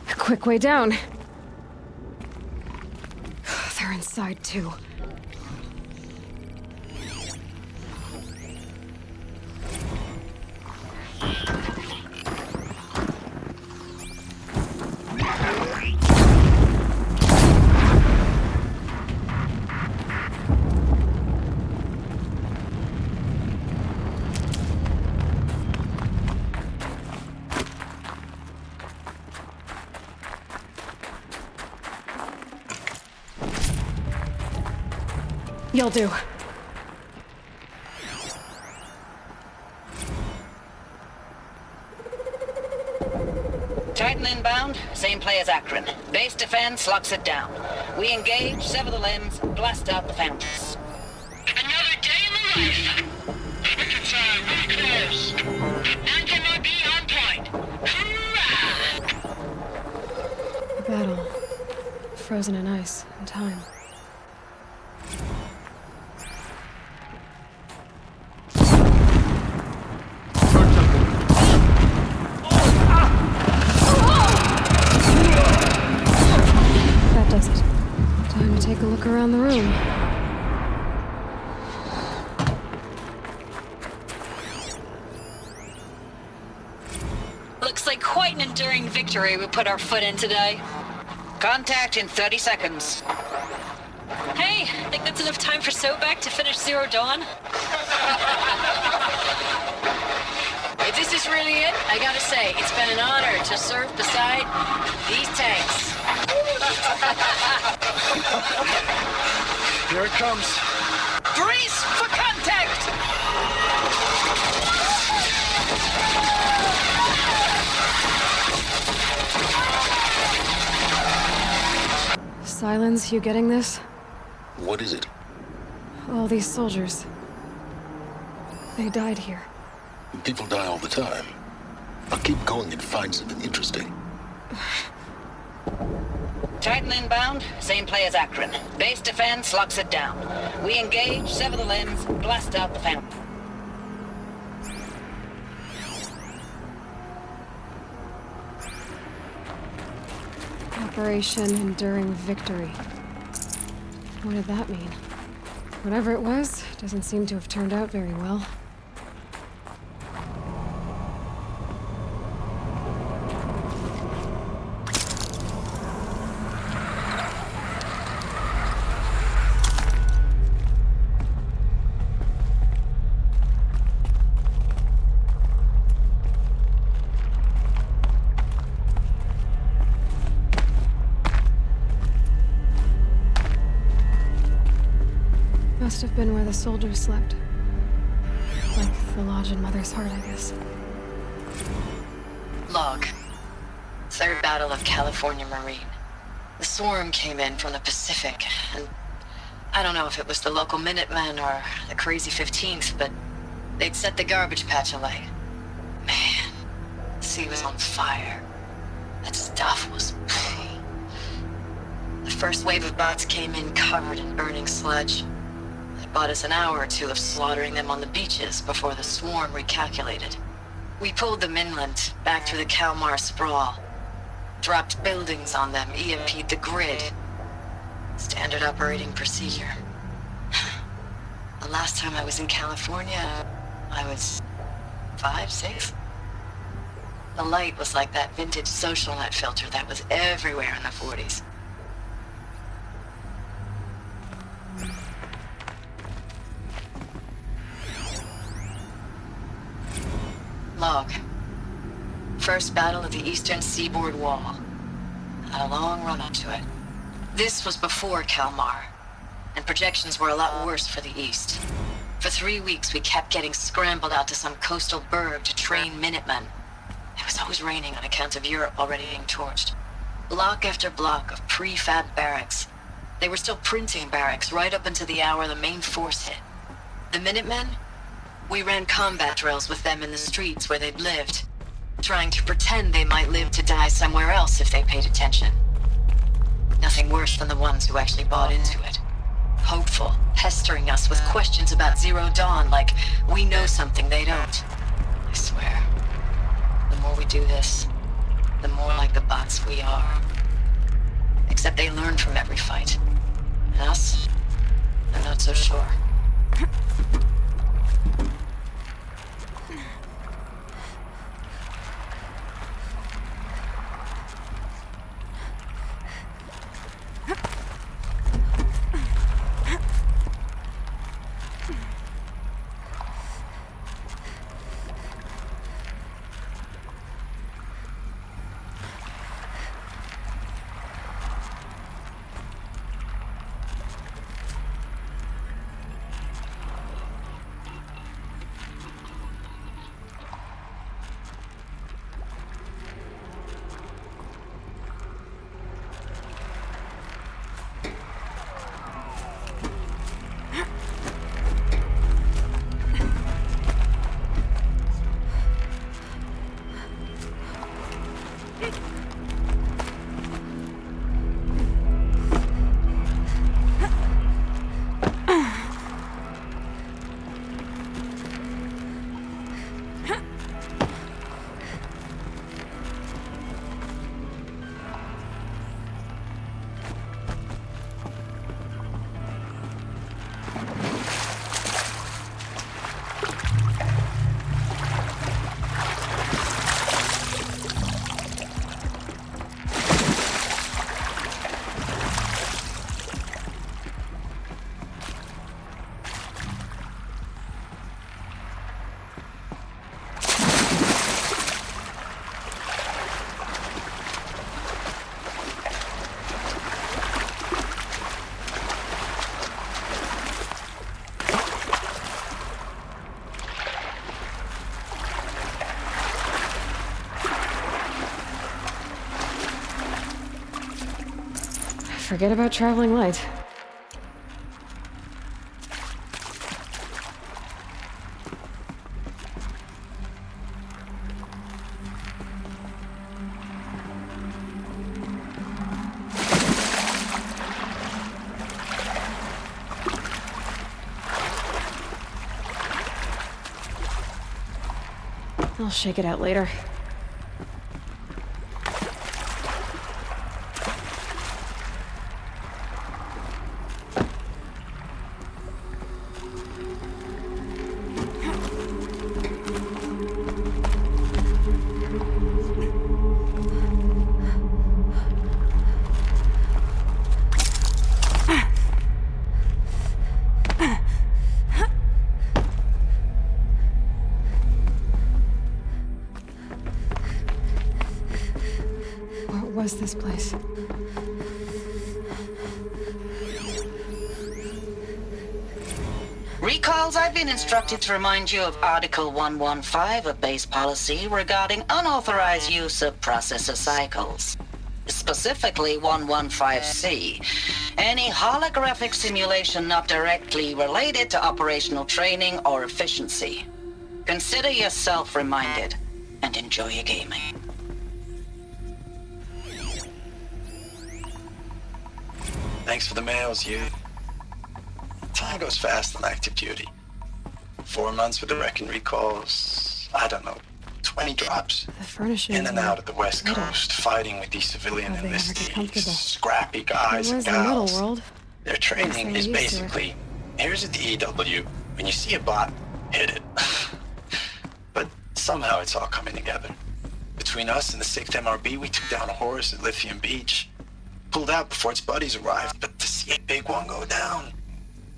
A quick way down. They're inside too. You'll do. Titan inbound, same play as Akron. Base defense locks it down. We engage, sever the limbs, blast out the fountains. Another day in the life. Wickets are really close. Anthem will be on point. Hoorah! A battle. Frozen in ice and time. Take a look around the room. Looks like quite an enduring victory we put our foot in today. Contact in 30 seconds. Hey, think that's enough time for Sobek to finish Zero Dawn? If this is really it, I gotta say, it's been an honor to serve beside these tanks. Here it comes. Brace for contact! Silence, you getting this? What is it? All these soldiers. They died here. People die all the time. I'll keep going and find something interesting. Titan inbound, same play as Akron. Base defense locks it down. We engage, sever the limbs, blast out the fountain. Operation Enduring Victory. What did that mean? Whatever it was, doesn't seem to have turned out very well. Must have been where the soldiers slept. Like the lodge in Mother's Heart, I guess. Log. Third Battle of California Marine. The swarm came in from the Pacific, and I don't know if it was the local Minutemen or the crazy 15th, but they'd set the garbage patch alight. Man, the sea was on fire. That stuff was... The first wave of bots came in covered in burning sludge. It bought us an hour or two of slaughtering them on the beaches before the swarm recalculated. We pulled them inland, back through the Kalmar sprawl. Dropped buildings on them, EMP'd the grid. Standard operating procedure. The last time I was in California, I was 5, 6. The light was like that vintage social net filter that was everywhere in the 40s. Log. First battle of the eastern seaboard wall. Had a long run up to it. This was before Kalmar, and projections were a lot worse for the east. For 3 weeks we kept getting scrambled out to some coastal burg to train Minutemen. It was always raining on account of Europe already being torched. Block after block of prefab barracks. They were still printing barracks right up until the hour the main force hit. The Minutemen? We ran combat drills with them in the streets where they'd lived, trying to pretend they might live to die somewhere else if they paid attention. Nothing worse than the ones who actually bought into it. Hopeful, pestering us with questions about Zero Dawn like we know something they don't. I swear, the more we do this, the more like the bots we are. Except they learn from every fight. And us? I'm not so sure. Forget about traveling light. I'll shake it out later. What was this place? Recalls, I've been instructed to remind you of Article 115 of base policy regarding unauthorized use of processor cycles. Specifically 115C. Any holographic simulation not directly related to operational training or efficiency. Consider yourself reminded and enjoy your gaming. Thanks for the mails, you. Time goes fast on active duty. 4 months with the wrecking recalls, I don't know, 20 drops. The furnishings In and were out of the West little. Coast, fighting with these civilian How'd they ever get comfortable? enlistees, scrappy guys It and was the middle gals. world. Their training They're is used to it. basically, here's a DEW, when you see a bot, hit it. But somehow it's all coming together. Between us and the 6th MRB, we took down a horse at Lithium Beach. Pulled out before its buddies arrived, but to see a big one go down,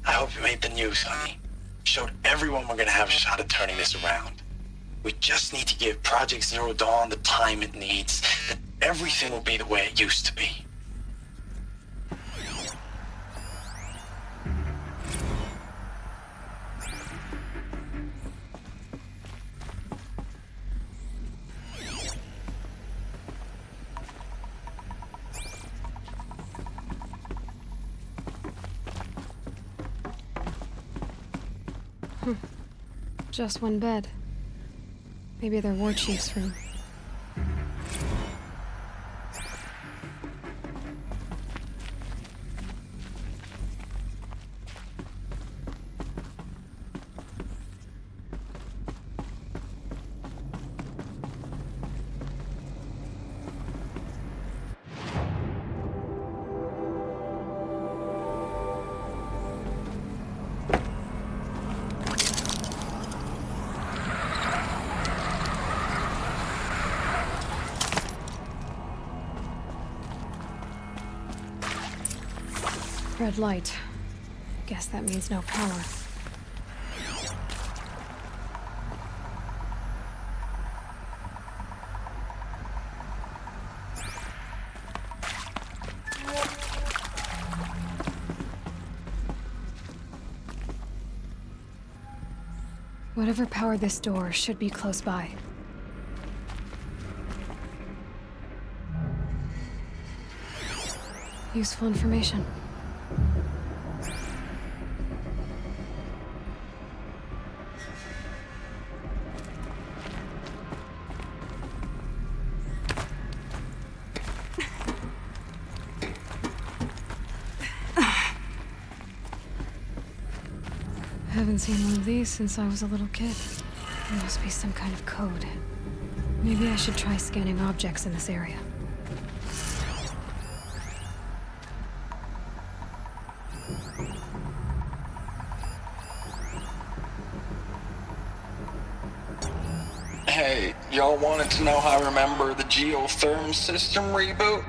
I hope you made the news, honey. Showed everyone we're gonna have a shot at turning this around. We just need to give Project Zero Dawn the time it needs, then everything will be the way it used to be. Just one bed. Maybe their war chief's room. Red light. Guess that means no power. Whatever powered this door should be close by. Useful information. Haven't seen one of these since I was a little kid. There must be some kind of code. Maybe I should try scanning objects in this area. Hey, y'all wanted to know how I remember the geotherm system reboot?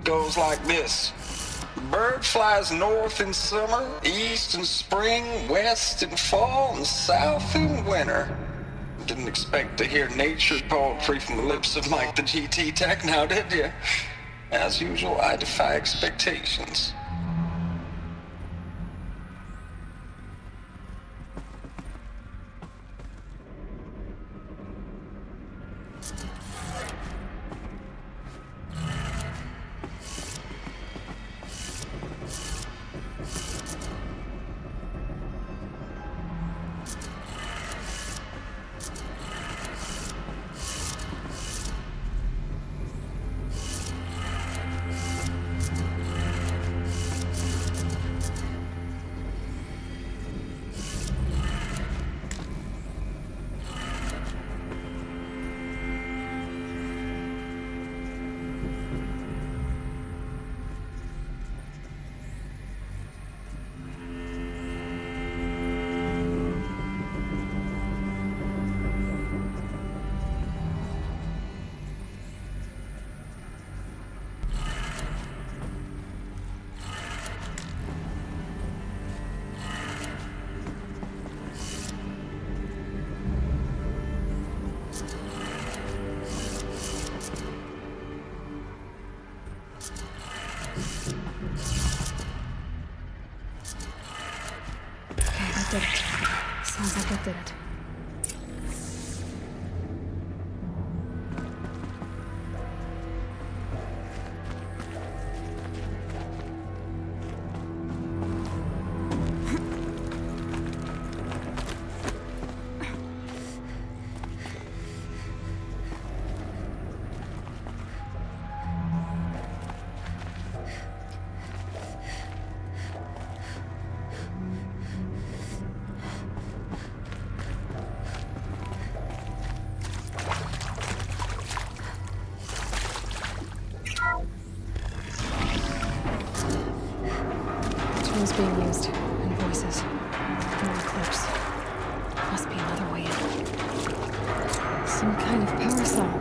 Goes like this. Bird flies north in summer, east in spring, west in fall, and south in winter. Didn't expect to hear nature poetry from the lips of Mike the GT Tech now, did you? As usual, I defy expectations. Did it. Sounds like it did it. Tools being used, and voices. Door close. Must be another way in. Some kind of power cell.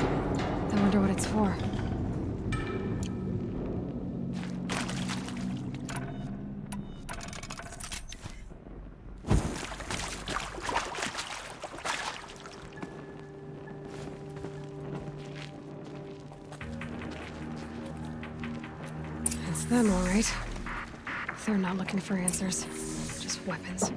I wonder what it's for. It's them, all right. They're not looking for answers, just weapons.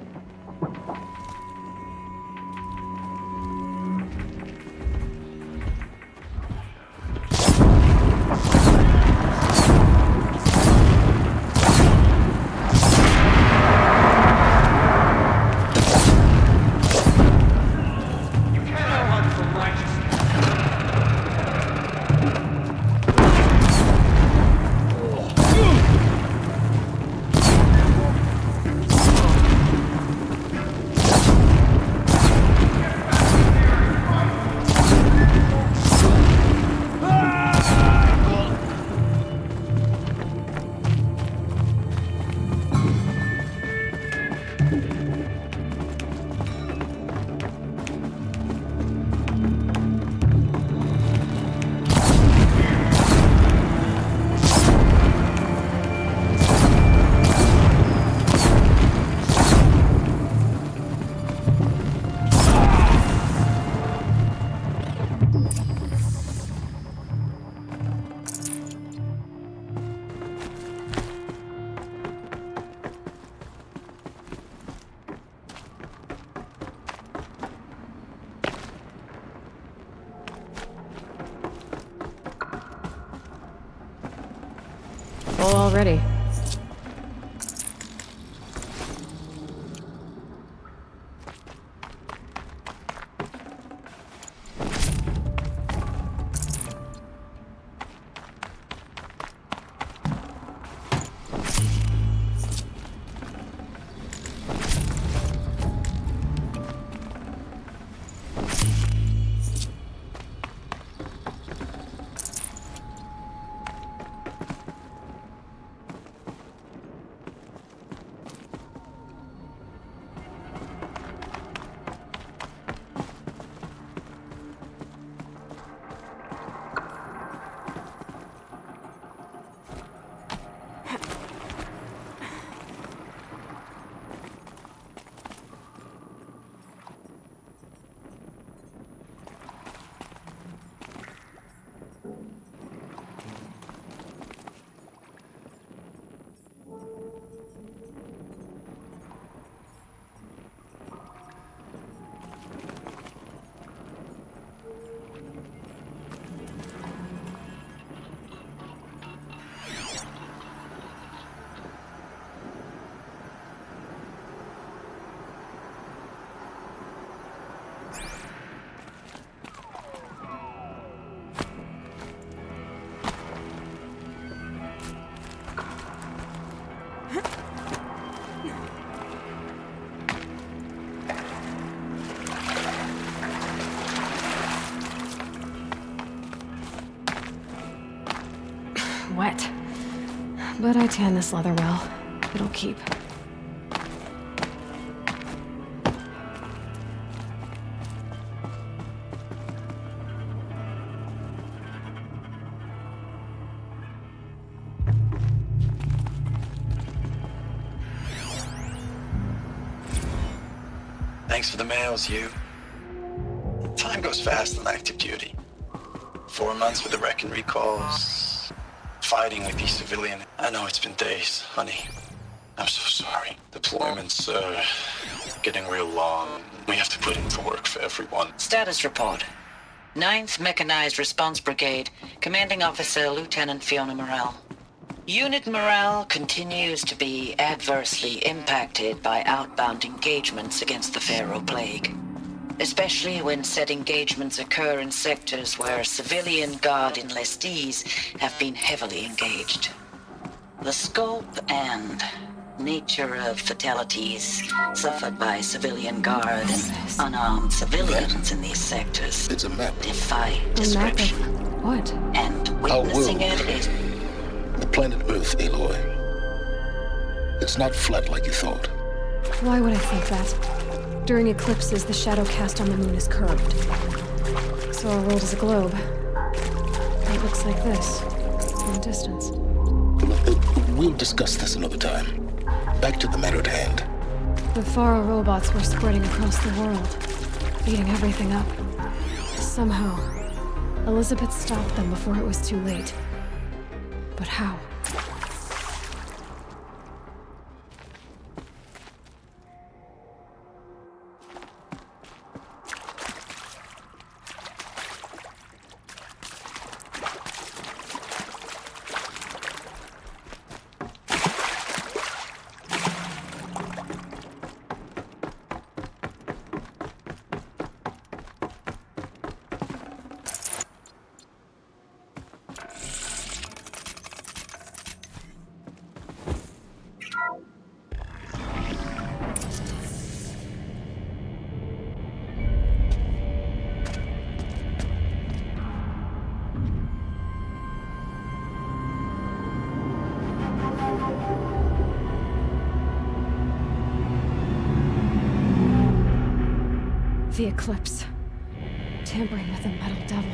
Full already. Wet. But I tan this leather well. It'll keep. Thanks for the mails, you. Time goes fast on active duty. 4 months with the wreck and recalls. Fighting with these civilian. I know it's been days, honey. I'm so sorry. Deployments are getting real long. We have to put in for work for everyone. Status report. 9th Mechanized Response Brigade, Commanding Officer Lieutenant Fiona Morrell. Unit morale continues to be adversely impacted by outbound engagements against the Pharaoh Plague, especially when said engagements occur in sectors where civilian guard enlistees have been heavily engaged. The scope and nature of fatalities suffered by civilian guard and unarmed civilians in these sectors It's a map. defy description. What? And witnessing world. it is The planet Earth, Aloy. It's not flat like you thought. Why would I think that? During eclipses, the shadow cast on the moon is curved. So our world is a globe. It looks like this, from a distance. We'll discuss this another time. Back to the matter at hand. The Pharaoh robots were spreading across the world, eating everything up. Somehow, Elizabeth stopped them before it was too late. But how? The eclipse. Tampering with the metal devil.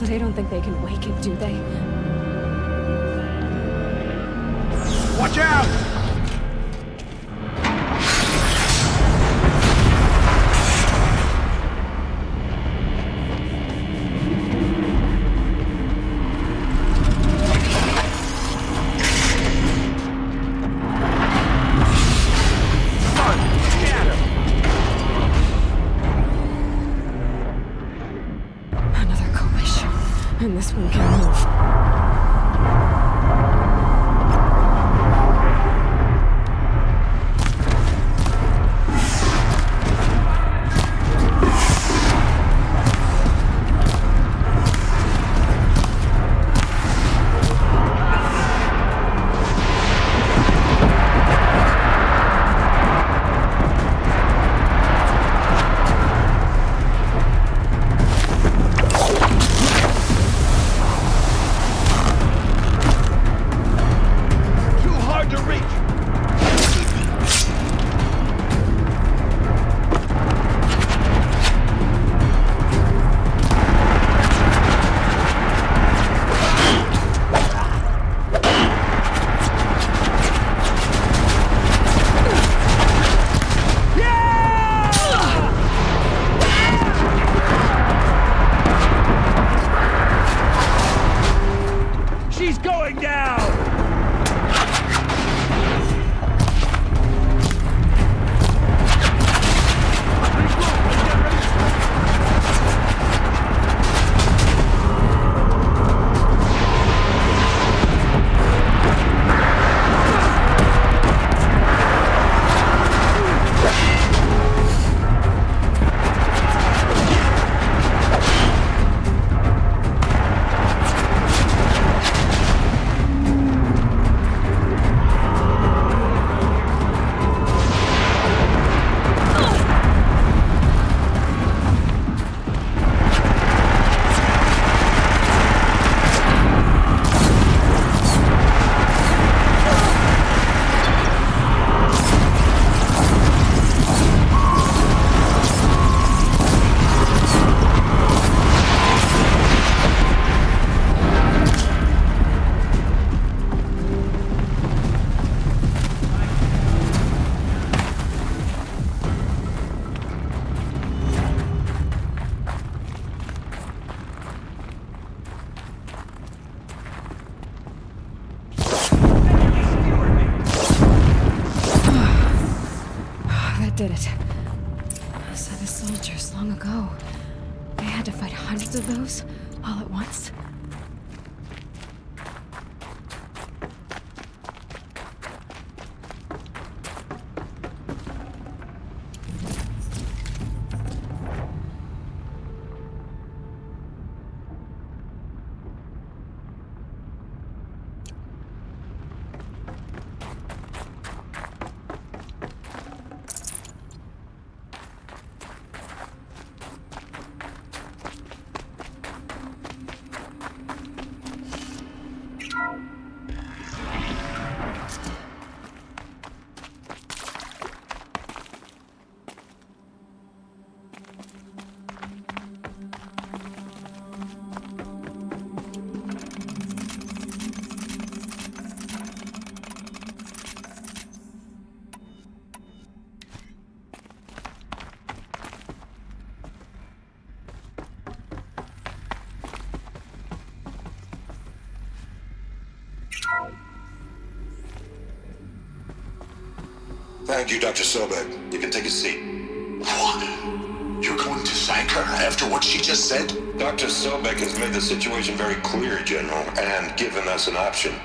They don't think they can wake it, do they? Watch out! And this one can move. Did it. So the soldiers long ago, they had to fight hundreds of those all at once? Thank you, Dr. Sobek. You can take a seat. What? You're going to thank her after what she just said? Dr. Sobek has made the situation very clear, General, and given us an option.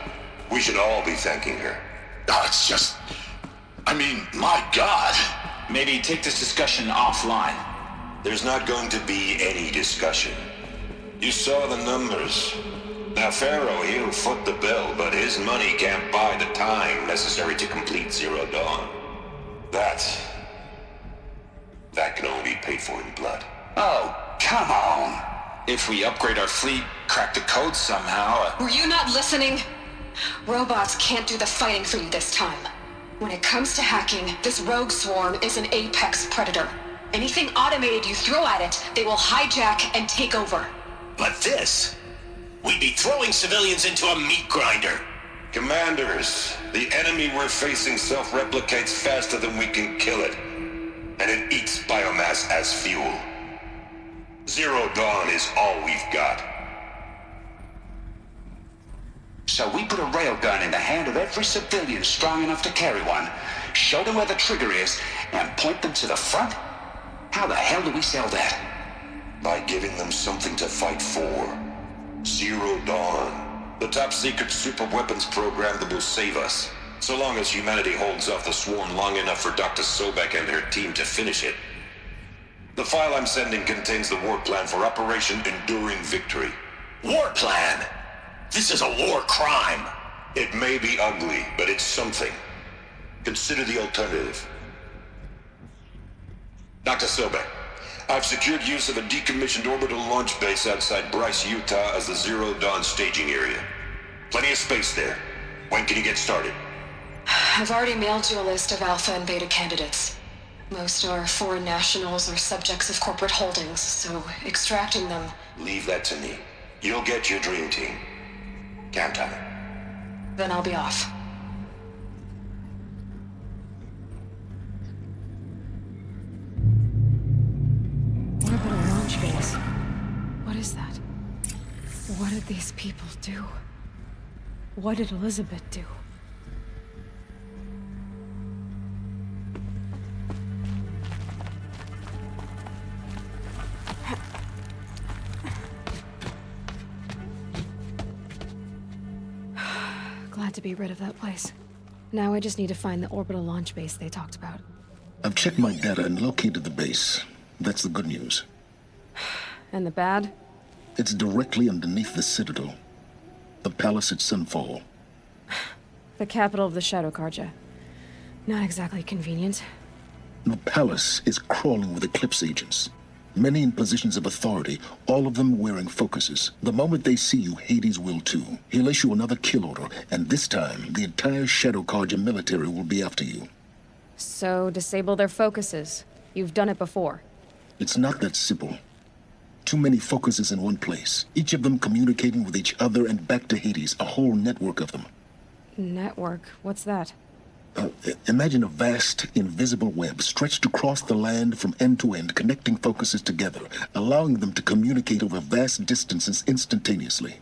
We should all be thanking her. Oh, it's just... I mean, my God. Maybe take this discussion offline. There's not going to be any discussion. You saw the numbers. Now, Pharaoh, he'll foot the bill, but his money can't buy the time necessary to complete Zero Dawn. That can only be paid for in blood. Oh, come on. If we upgrade our fleet, crack the code somehow... Were you not listening? Robots can't do the fighting for you this time. When it comes to hacking, this rogue swarm is an apex predator. Anything automated you throw at it, they will hijack and take over. But this... we'd be throwing civilians into a meat grinder. Commanders, the enemy we're facing self-replicates faster than we can kill it. And it eats biomass as fuel. Zero Dawn is all we've got. So we put a railgun in the hand of every civilian strong enough to carry one, show them where the trigger is, and point them to the front? How the hell do we sell that? By giving them something to fight for. Zero Dawn. The top secret super weapons program that will save us. So long as humanity holds off the swarm long enough for Dr. Sobek and her team to finish it. The file I'm sending contains the war plan for Operation Enduring Victory. War plan? This is a war crime. It may be ugly, but it's something. Consider the alternative. Dr. Sobek, I've secured use of a decommissioned orbital launch base outside Bryce, Utah as the Zero Dawn staging area. Plenty of space there. When can you get started? I've already mailed you a list of Alpha and Beta candidates. Most are foreign nationals or subjects of corporate holdings, so extracting them... Leave that to me. You'll get your dream team. Count on it. Then I'll be off. Orbital launch base. What is that? What did these people do? What did Elizabeth do? Glad to be rid of that place. Now I just need to find the orbital launch base they talked about. I've checked my data and located the base. That's the good news. And the bad? It's directly underneath the Citadel. The palace at Sunfall. The capital of the Shadow Carja. Not exactly convenient. The palace is crawling with Eclipse agents. Many in positions of authority, all of them wearing focuses. The moment they see you, Hades will too. He'll issue another kill order, and this time, the entire Shadow Carja military will be after you. So, disable their focuses. You've done it before. It's not that simple. Too many focuses in one place, each of them communicating with each other and back to Hades, a whole network of them. Network? What's that? Imagine a vast, invisible web stretched across the land from end to end, connecting focuses together, allowing them to communicate over vast distances instantaneously.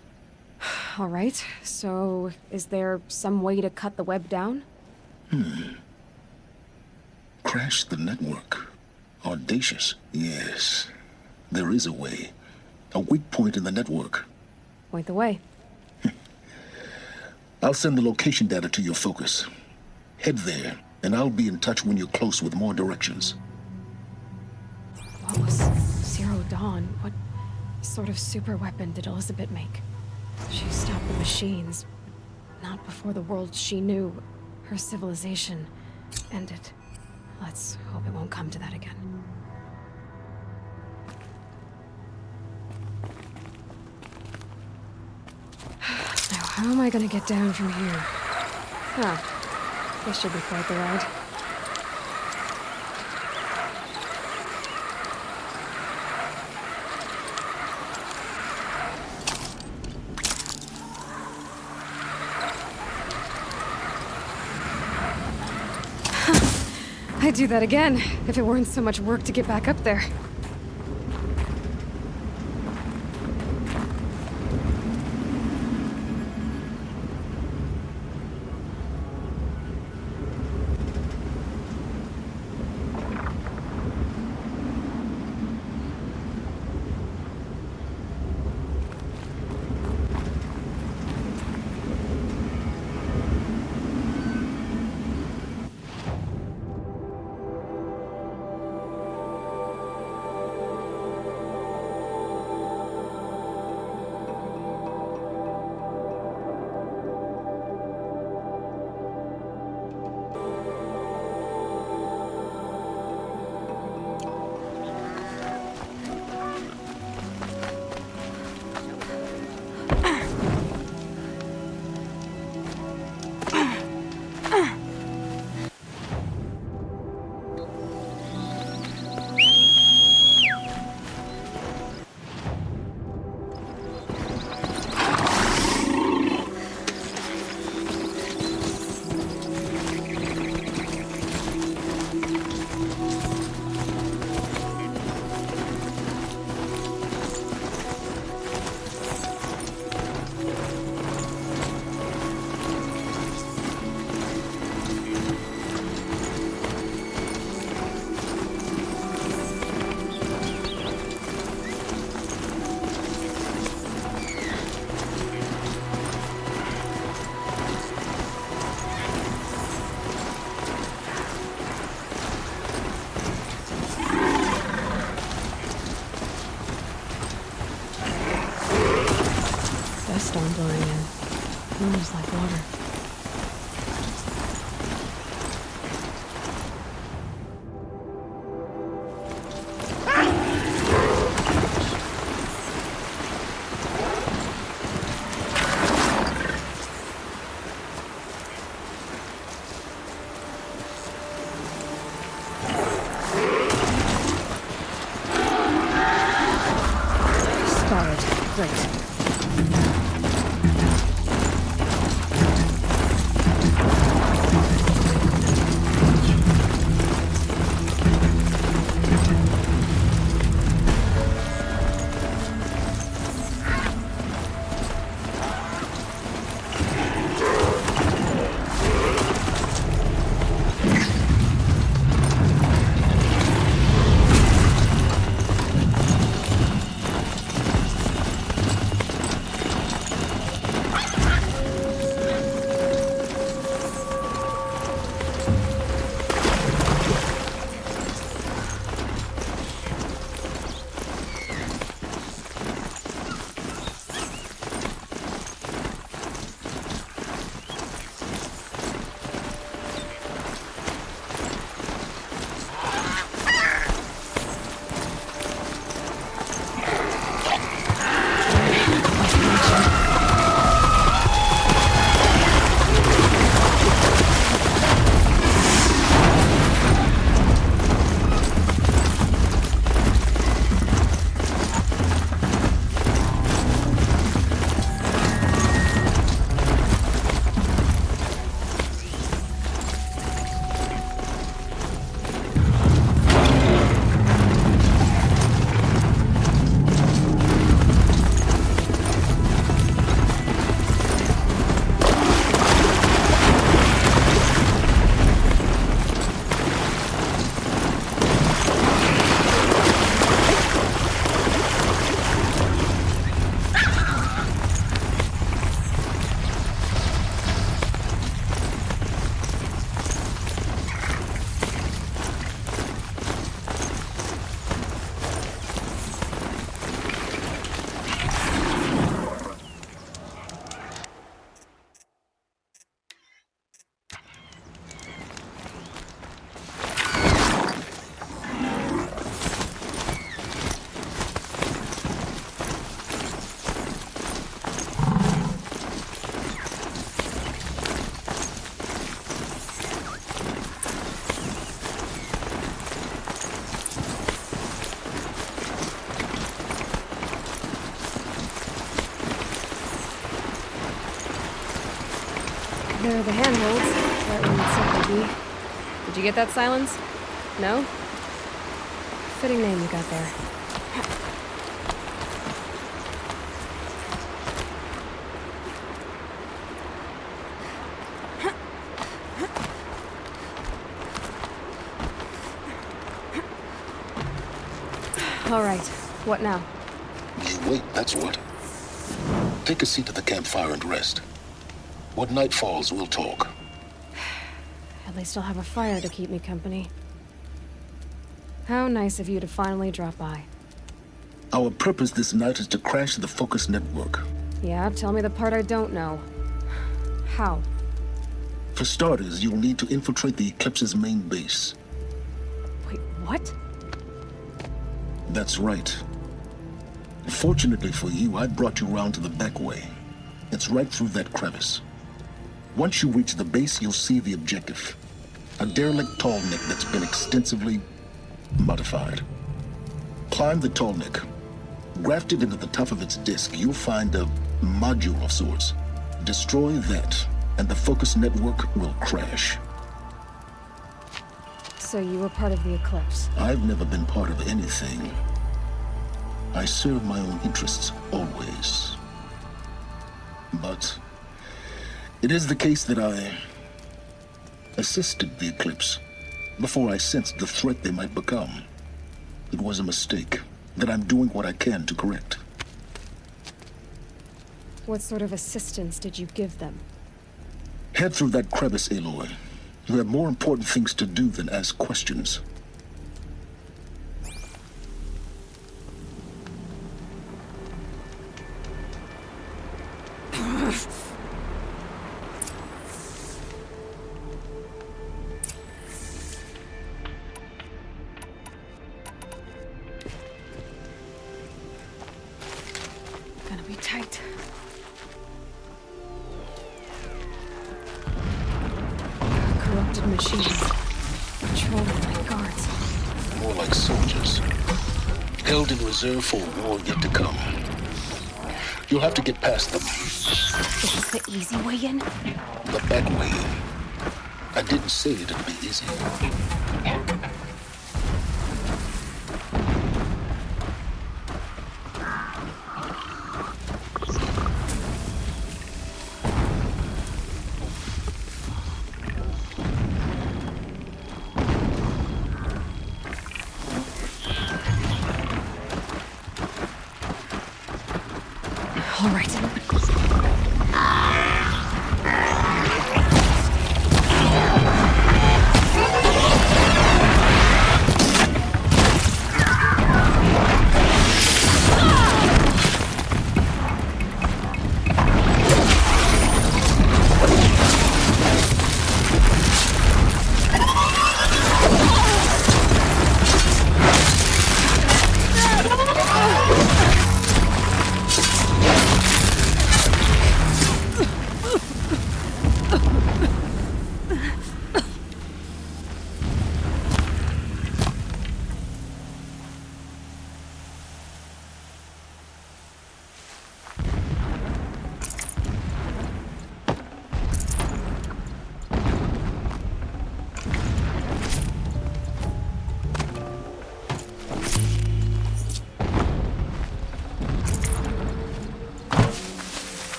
All right, so is there some way to cut the web down? Crash the network. Audacious. Yes, there is a way. A weak point in the network. Point the way. I'll send the location data to your focus. Head there, and I'll be in touch when you're close with more directions. What was Zero Dawn? What sort of super weapon did Elizabeth make? She stopped the machines. Not before the world she knew, her civilization, ended. Let's hope it won't come to that again. Now, how am I gonna get down from here? Huh. This should be quite the ride. I'd do that again, if it weren't so much work to get back up there. dust storm blowing in. Moves like water. There are the handholds. That one would simply be. Did you get that, Silence? No? Fitting name you got there. All right. What now? You wait, that's what. Take a seat at the campfire and rest. When night falls, we'll talk. At least I'll have a fire to keep me company. How nice of you to finally drop by. Our purpose this night is to crash the Focus network. Yeah, tell me the part I don't know. How? For starters, you'll need to infiltrate the Eclipse's main base. Wait, what? That's right. Fortunately for you, I brought you round to the back way. It's right through that crevice. Once you reach the base, you'll see the objective. A derelict tall neck that's been extensively modified. Climb the tall neck. Grafted into the top of its disk, you'll find a module of sorts. Destroy that, and the Focus network will crash. So you were part of the Eclipse? I've never been part of anything. I serve my own interests, always. But it is the case that I assisted the Eclipse before I sensed the threat they might become. It was a mistake that I'm doing what I can to correct. What sort of assistance did you give them? Head through that crevice, Aloy. You have more important things to do than ask questions. tight. Corrupted machines. Patrolling like guards. More like soldiers. Held in reserve for a war yet to come. You'll have to get past them. Is this the easy way in? The back way in. I didn't say it'd be easy. All right.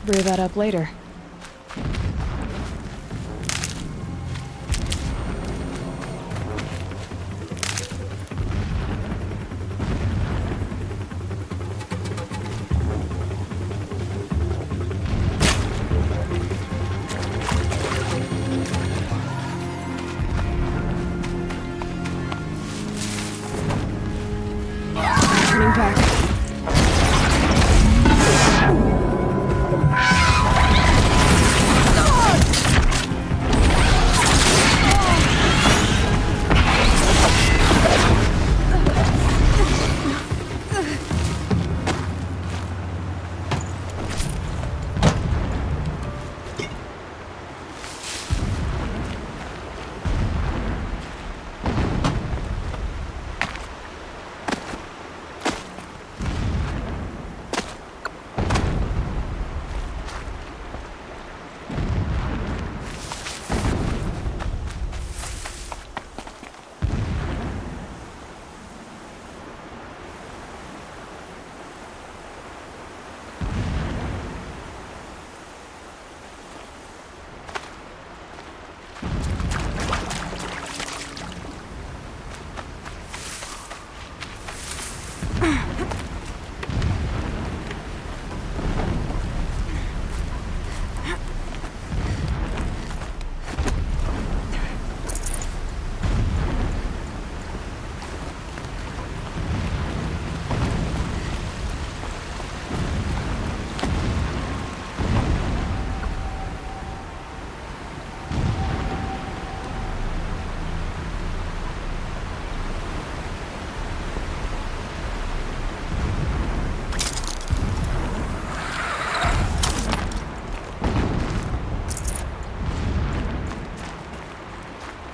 Brew that up later. Turning back.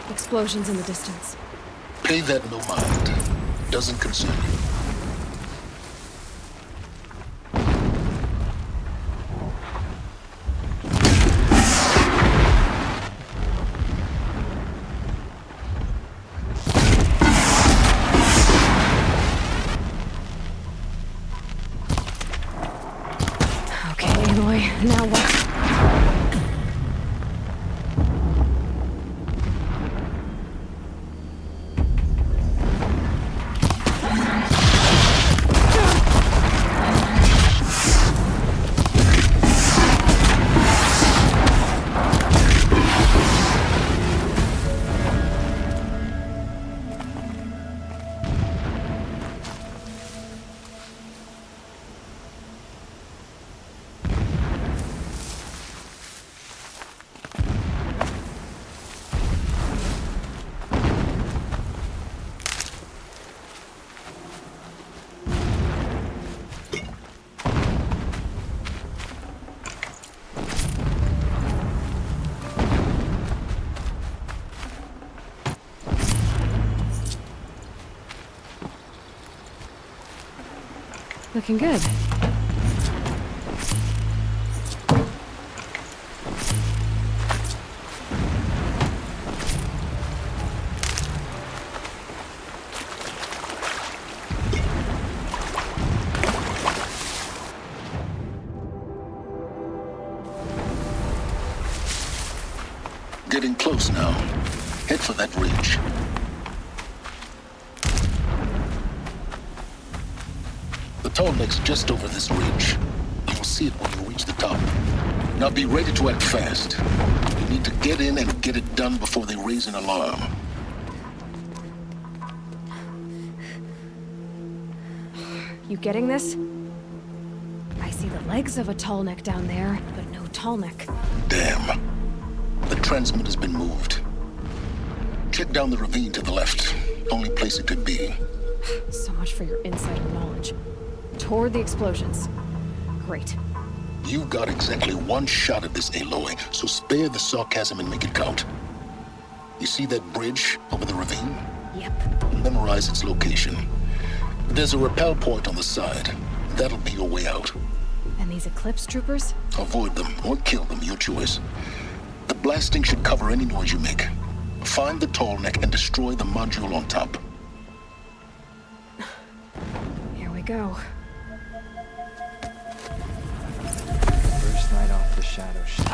Explosions in the distance. Pay that no mind. Doesn't concern you. Okay, Aloy, now what? Looking good. Getting close now. Head for that ridge. The tall neck's just over this ridge. You'll see it when you reach the top. Now be ready to act fast. You need to get in and get it done before they raise an alarm. You getting this? I see the legs of a tall neck down there, but no tall neck. Damn. The transmitter's been moved. Check down the ravine to the left. Only place it could be. So much for your insider knowledge. Toward the explosions. Great. You've got exactly one shot at this, Aloy, so spare the sarcasm and make it count. You see that bridge over the ravine? Yep. Memorize its location. There's a rappel point on the side. That'll be your way out. And these Eclipse troopers? Avoid them or kill them, your choice. The blasting should cover any noise you make. Find the tall neck and destroy the module on top. Here we go. First night off the shadow ship.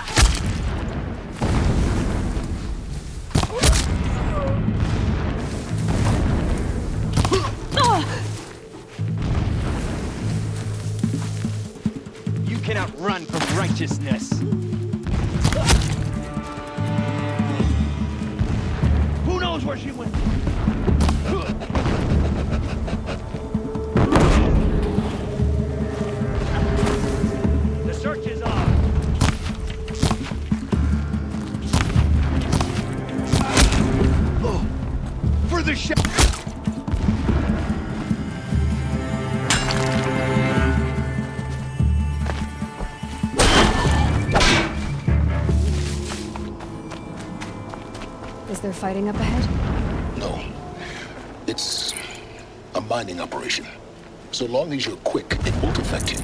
You cannot run from righteousness. Who knows where she went? The search is on. For the ship. Is there fighting up ahead? No. It's a mining operation. So long as you're quick, it won't affect you.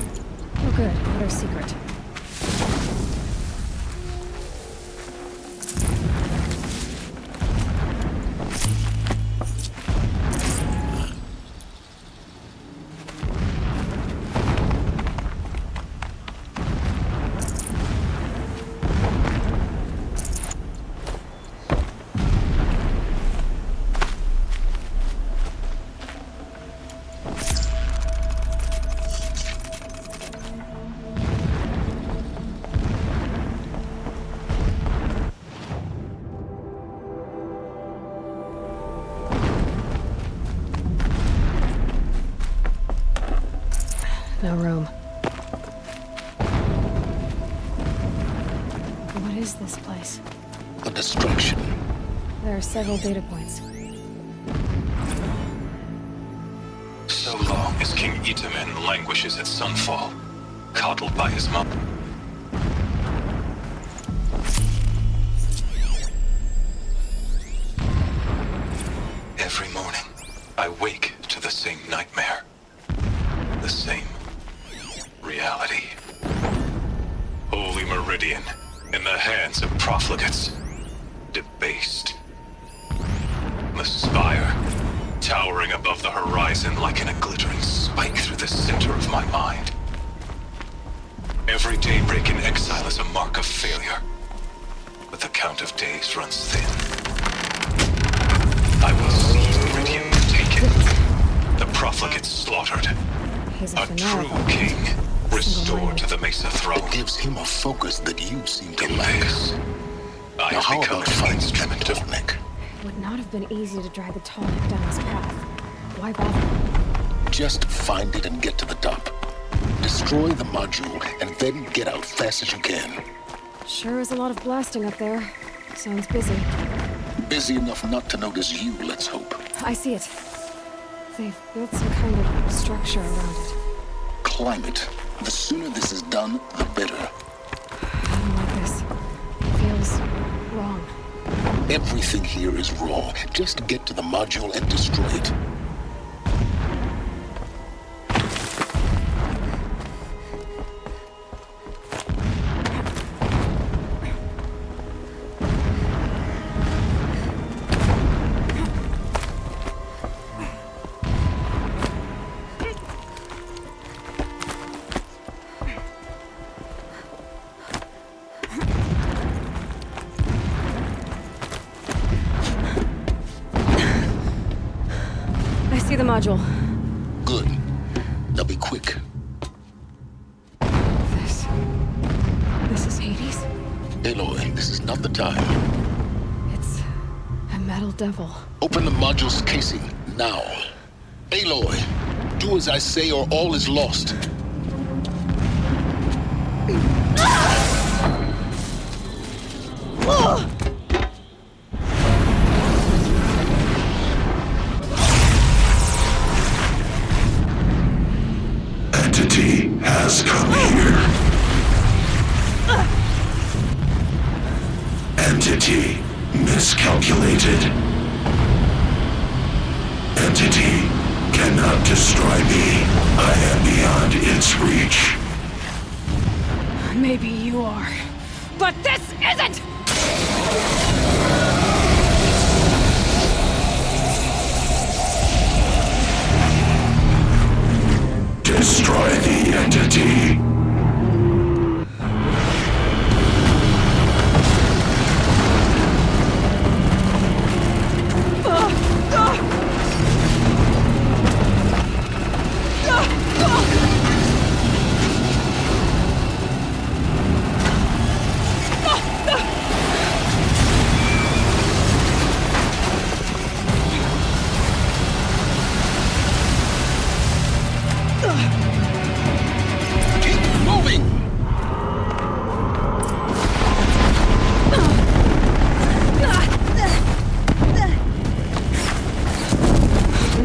Oh good, what our secret? No room. What is this place? A distraction. There are several data points. So long as King Itamen languishes at sunfall, coddled by his mother. Every morning, I wake to the same nightmare. The same reality. Holy Meridian, in the hands of profligates. Debased. The spire, towering above the horizon like a glittering spike through the center of my mind. Every daybreak in exile is a mark of failure, but the count of days runs thin. I will see Meridian taken, the profligates slaughtered. A true king, restored to the Mesa throne. It gives him a focus that you seem to lack. I now how have become about an finding the instrument of tall neck? It would not have been easy to drag the tall neck down his path. Why bother? Just find it and get to the top. Destroy the module and then get out fast as you can. Sure is a lot of blasting up there. Sounds busy. Busy enough not to notice you, let's hope. I see it. They've built some kind of structure around it. Climate. The sooner this is done, the better. I don't like this. It feels wrong. Everything here is wrong. Just get to the module and destroy it. module. Good. Now be quick. This is Hades? Aloy, this is not the time. It's a metal devil. Open the module's casing, now. Aloy, do as I say or all is lost. Entity has come here. Entity miscalculated. Entity cannot destroy me. I am beyond its reach. Maybe you are. But this isn't! Destroy the entity.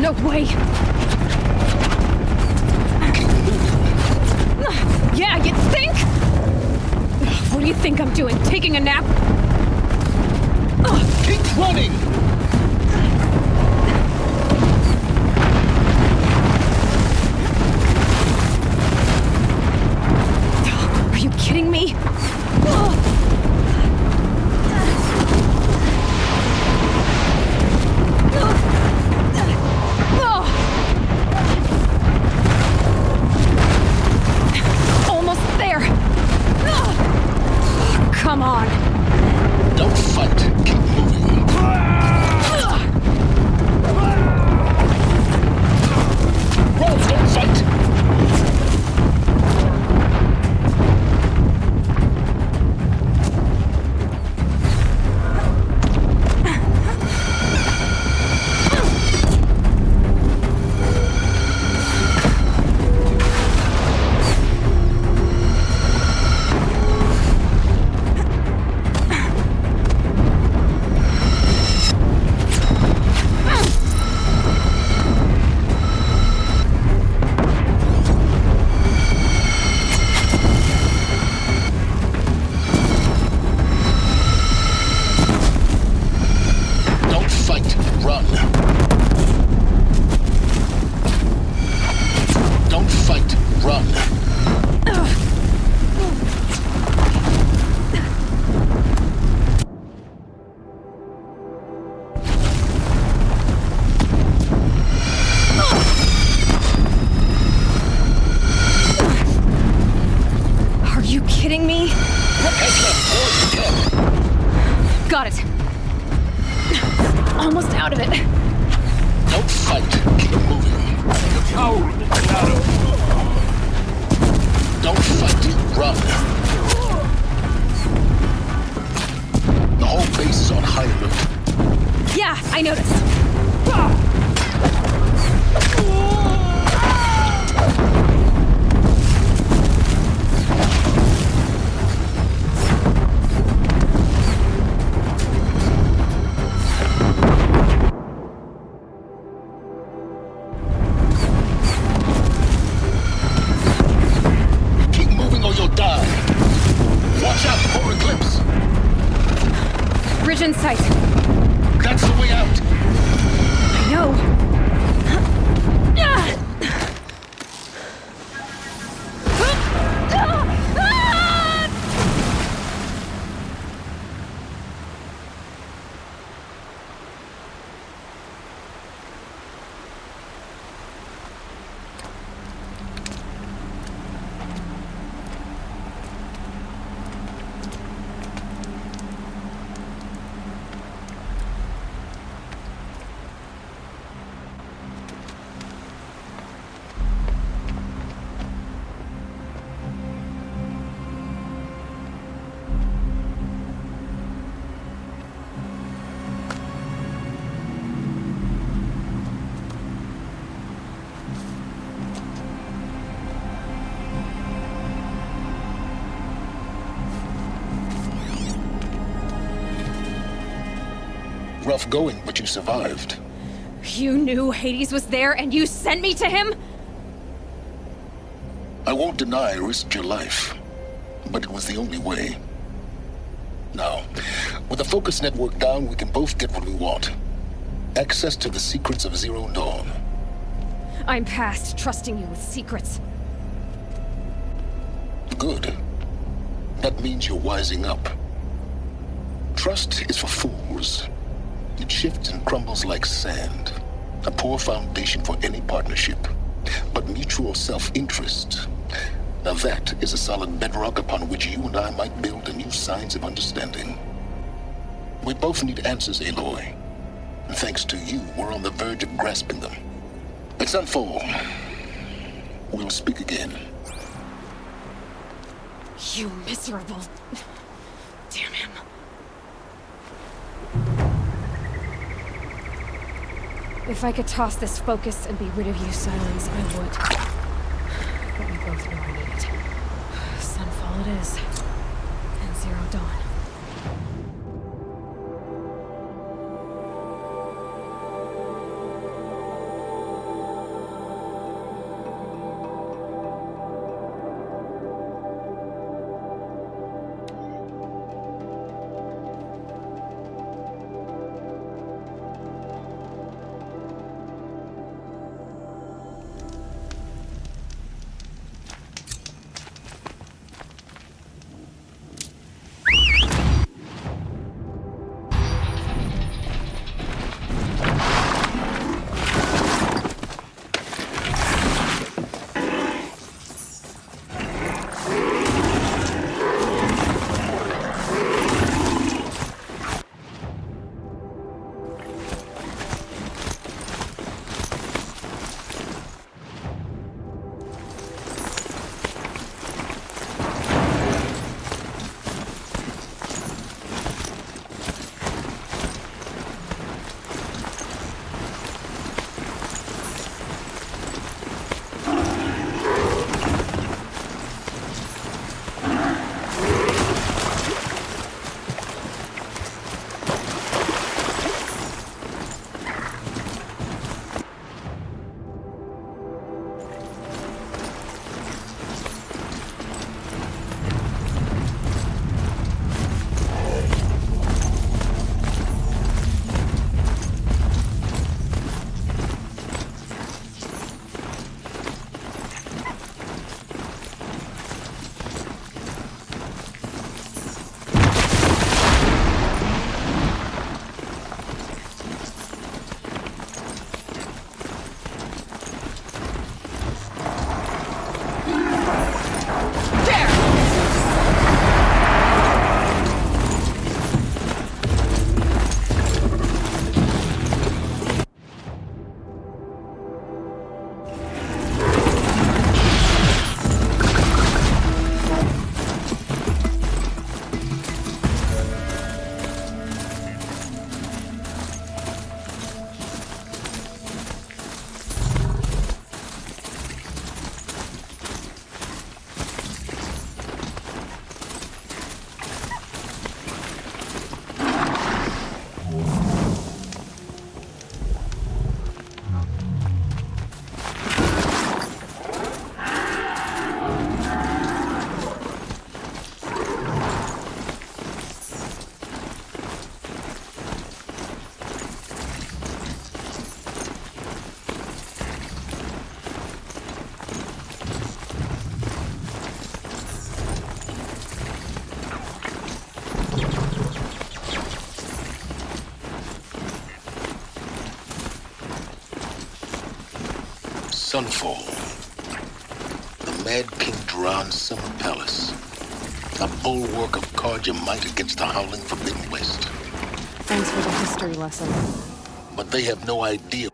No way! Yeah, you think? What do you think I'm doing? Taking a nap? Keep running! Are you kidding me? Almost there! Come on! Don't fight. Keep moving. Roll, don't fight. Kidding me? Got it. Almost out of it. Don't fight. Keep moving. Don't fight. Run. The whole base is on high alert. Yeah, I noticed. Bridge in sight. That's the way out. I know. rough going, but you survived. You knew Hades was there and you sent me to him? I won't deny I risked your life, but it was the only way. Now, with the focus network down, we can both get what we want. Access to the secrets of Zero Dawn. I'm past trusting you with secrets. Good. That means you're wising up. Trust is for fools. It shifts and crumbles like sand. A poor foundation for any partnership. But mutual self-interest, now that is a solid bedrock upon which you and I might build a new science of understanding. We both need answers, Aloy. And thanks to you, we're on the verge of grasping them. Let's unfold. We'll speak again. You miserable... Damn him. If I could toss this focus and be rid of you, Silence, I would. But we both know I need it. Sunfall it is. And Zero Dawn. Sunfall. The Mad King Duran's summer palace. A bulwark of Carja might against the howling Forbidden West. Thanks for the history lesson. But they have no idea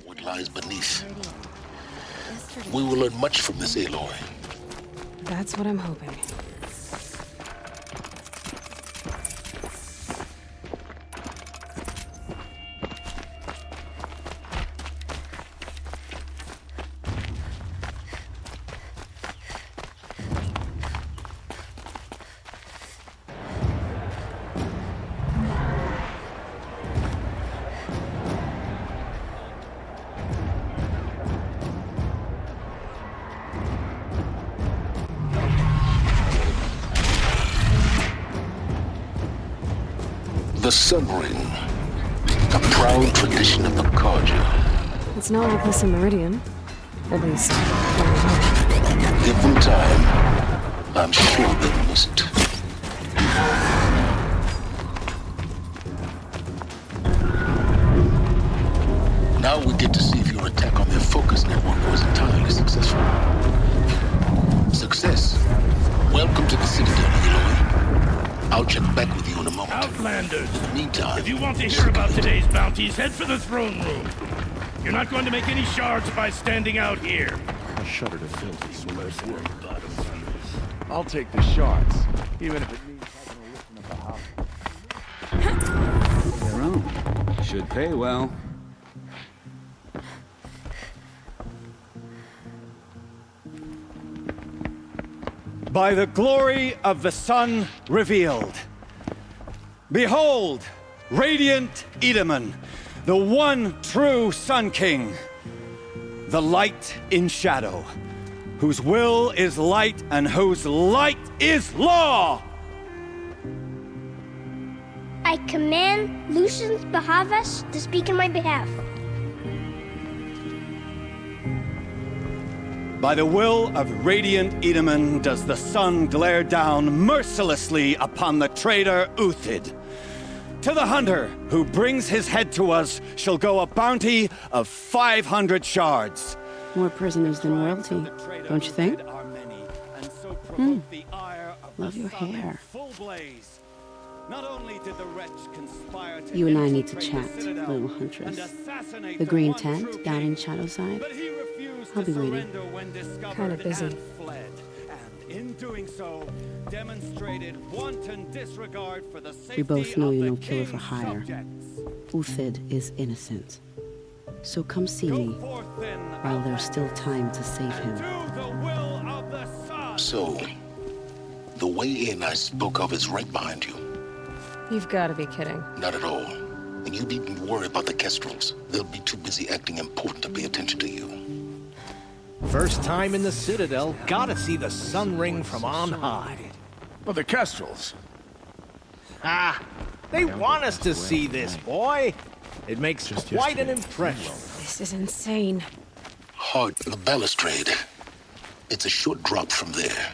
what lies beneath. We will learn much from this, Aloy. That's what I'm hoping. Sun Ring, a proud tradition of the Carja. It's not like this in Meridian. At least, Give them time. I'm sure they'll miss it. Now we get to see if your attack on their focus network was entirely successful. Success. Welcome to the Citadel, Eloy. I'll check back with you in a moment. Outlanders! Meantime, If you want to hear about today's bounties, head for the throne room. You're not going to make any shards by standing out here. I shudder to filthy swears. I'll take the shards, even if it means having to listen at the house. Their own. Should pay well. By the glory of the sun revealed. Behold, radiant Edaman, the one true Sun King, the light in shadow, whose will is light and whose light is law! I command Lucius Bahavas to speak in my behalf. By the will of radiant Edaman does the sun glare down mercilessly upon the traitor Uthid. To the hunter who brings his head to us shall go a bounty of 500 shards. More prisoners than royalty, don't you think? Love your hair. You and I need to chat, little huntress. The green tent down in Shadowside. I'll be waiting. Kinda busy. In doing so, demonstrated wanton disregard for the safety We both know you're no of the killer for king's hire. subjects. Uthid is innocent. So come see me while there's still time to save him. So, the way in I spoke of is right behind you. You've got to be kidding. Not at all. And you needn't worry about the Kestrels. They'll be too busy acting important to pay attention to you. First time in the Citadel, gotta see the sun ring from on high. But the Kestrels. Ah, they want us to see this, boy. It makes quite an impression. This is insane. Hard the balustrade. It's a short drop from there.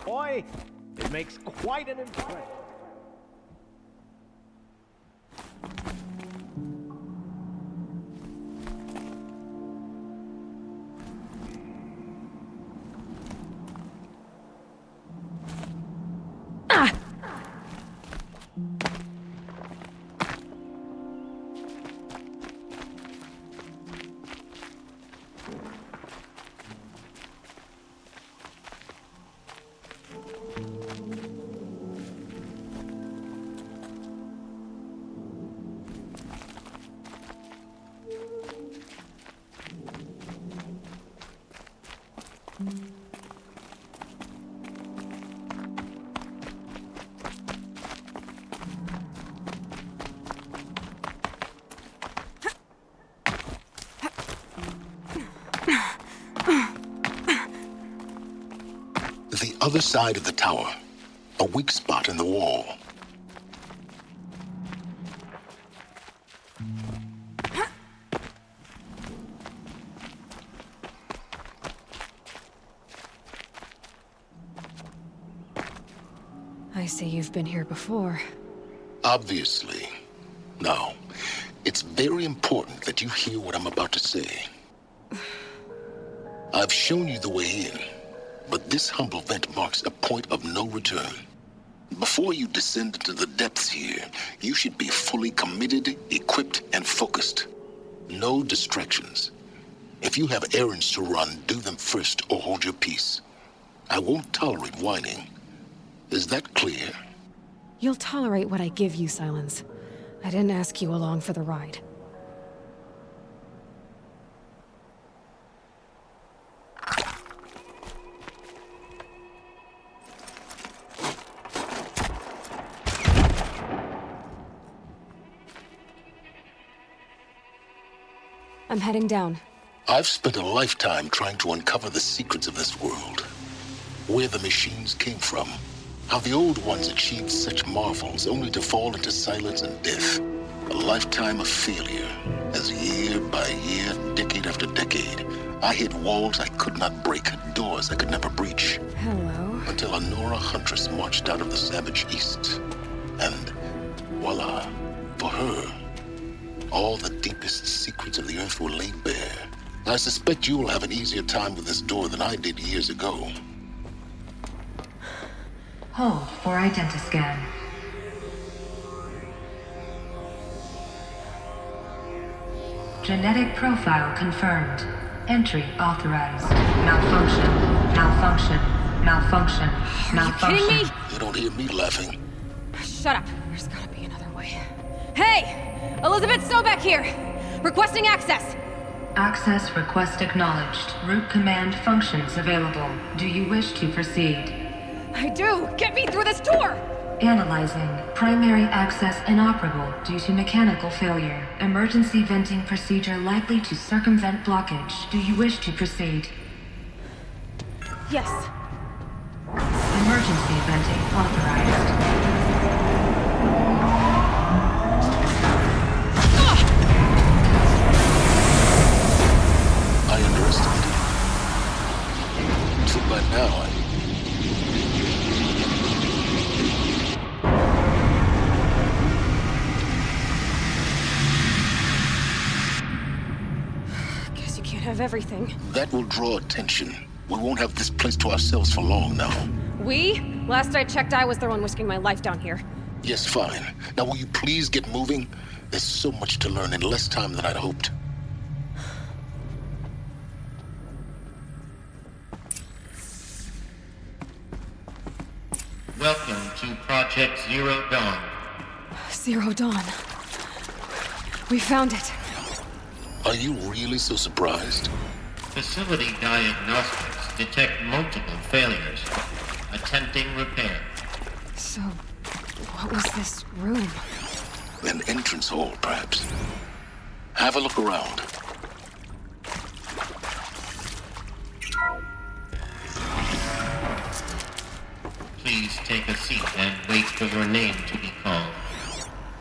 Boy, it makes quite an impression. The other side of the tower. A weak spot in the wall. I see you've been here before. Obviously. Now, it's very important that you hear what I'm about to say. I've shown you the way in, but this humble vent marks a point of no return. Before you descend into the depths here, you should be fully committed, equipped, and focused. No distractions. If you have errands to run, do them first or hold your peace. I won't tolerate whining. Is that clear? You'll tolerate what I give you, Silence. I didn't ask you along for the ride. I'm heading down. I've spent a lifetime trying to uncover the secrets of this world. Where the machines came from. How the old ones achieved such marvels only to fall into silence and death. A lifetime of failure, as year by year, decade after decade, I hit walls I could not break, doors I could never breach. Hello? Until a Nora huntress marched out of the savage east. And voila, for her, all the deepest secrets of the earth were laid bare. I suspect you will have an easier time with this door than I did years ago. Hold for identiscan. Genetic profile confirmed. Entry authorized. Malfunction. Malfunction. Malfunction. Malfunction. Are you kidding me? You don't hear me laughing. Shut up. There's gotta be another way. Hey! Elizabeth Sobeck here! Requesting access! Access request acknowledged. Root command functions available. Do you wish to proceed? I do! Get me through this door! Analyzing. Primary access inoperable due to mechanical failure. Emergency venting procedure likely to circumvent blockage. Do you wish to proceed? Yes. Emergency venting authorized. I underestimated you. So by now, Have everything. That will draw attention. We won't have this place to ourselves for long now. We? Last I checked, I was the one risking my life down here. Yes, fine. Now will you please get moving? There's so much to learn in less time than I'd hoped. Welcome to Project Zero Dawn. Zero Dawn. We found it. Are you really so surprised? Facility diagnostics detect multiple failures. Attempting repair. So, what was this room? An entrance hall, perhaps. Have a look around. Please take a seat and wait for your name to be called.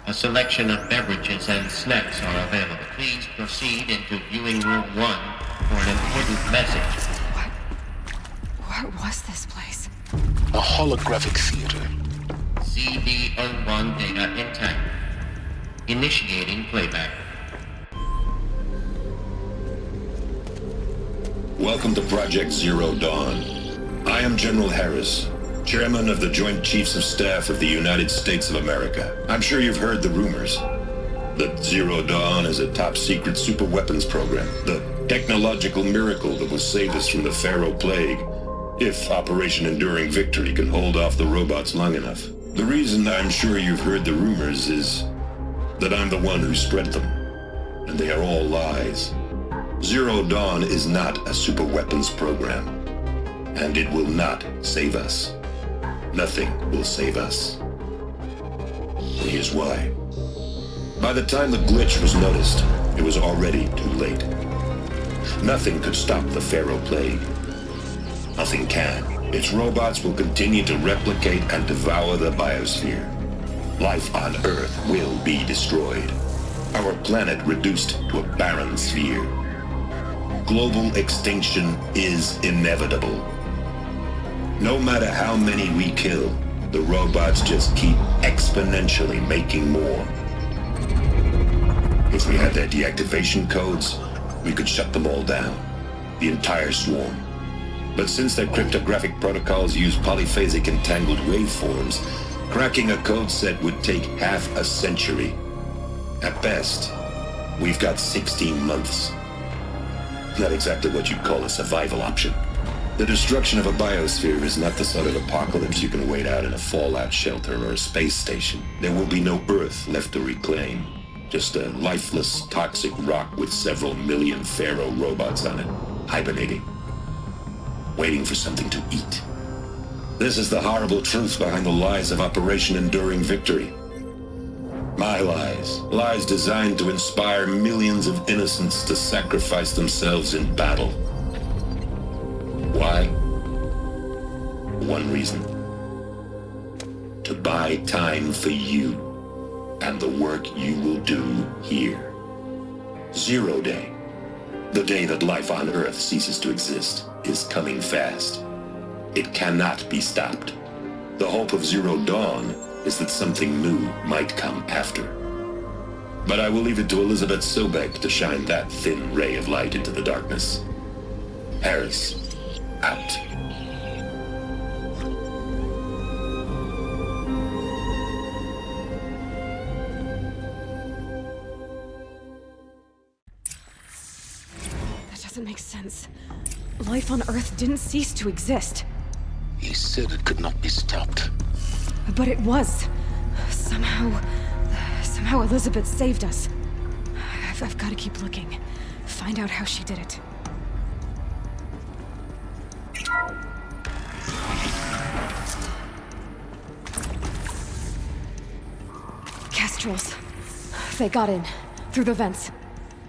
A selection of beverages and snacks are available. Please proceed into viewing room 1 for an important message. What was this place? A holographic theater. CB01 data intact. Initiating playback. Welcome to Project Zero Dawn. I am General Harris, Chairman of the Joint Chiefs of Staff of the United States of America. I'm sure you've heard the rumors that Zero Dawn is a top-secret superweapons program, the technological miracle that will save us from the Pharaoh Plague, if Operation Enduring Victory can hold off the robots long enough. The reason I'm sure you've heard the rumors is that I'm the one who spread them, and they are all lies. Zero Dawn is not a superweapons program, and it will not save us. Nothing will save us. And here's why. By the time the glitch was noticed, it was already too late. Nothing could stop the Pharaoh Plague. Nothing can. Its robots will continue to replicate and devour the biosphere. Life on Earth will be destroyed. Our planet reduced to a barren sphere. Global extinction is inevitable. No matter how many we kill, the robots just keep exponentially making more. If we had their deactivation codes, we could shut them all down. The entire swarm. But since their cryptographic protocols use polyphasic entangled waveforms, cracking a code set would take half a century. At best, we've got 16 months. Not exactly what you'd call a survival option. The destruction of a biosphere is not the sort of apocalypse you can wait out in a fallout shelter or a space station. There will be no Earth left to reclaim. Just a lifeless, toxic rock with several million Pharaoh robots on it, hibernating, waiting for something to eat. This is the horrible truth behind the lies of Operation Enduring Victory. My lies. Lies designed to inspire millions of innocents to sacrifice themselves in battle. Why? One reason. To buy time for you and the work you will do here. 0 Day, the day that life on Earth ceases to exist, is coming fast. It cannot be stopped. The hope of Zero Dawn is that something new might come after. But I will leave it to Elizabeth Sobek to shine that thin ray of light into the darkness. Harris, out. That doesn't make sense. Life on Earth didn't cease to exist. He said it could not be stopped. But it was. Somehow Elizabeth saved us. I've got to keep looking. Find out how she did it. Kestrels. They got in. Through the vents.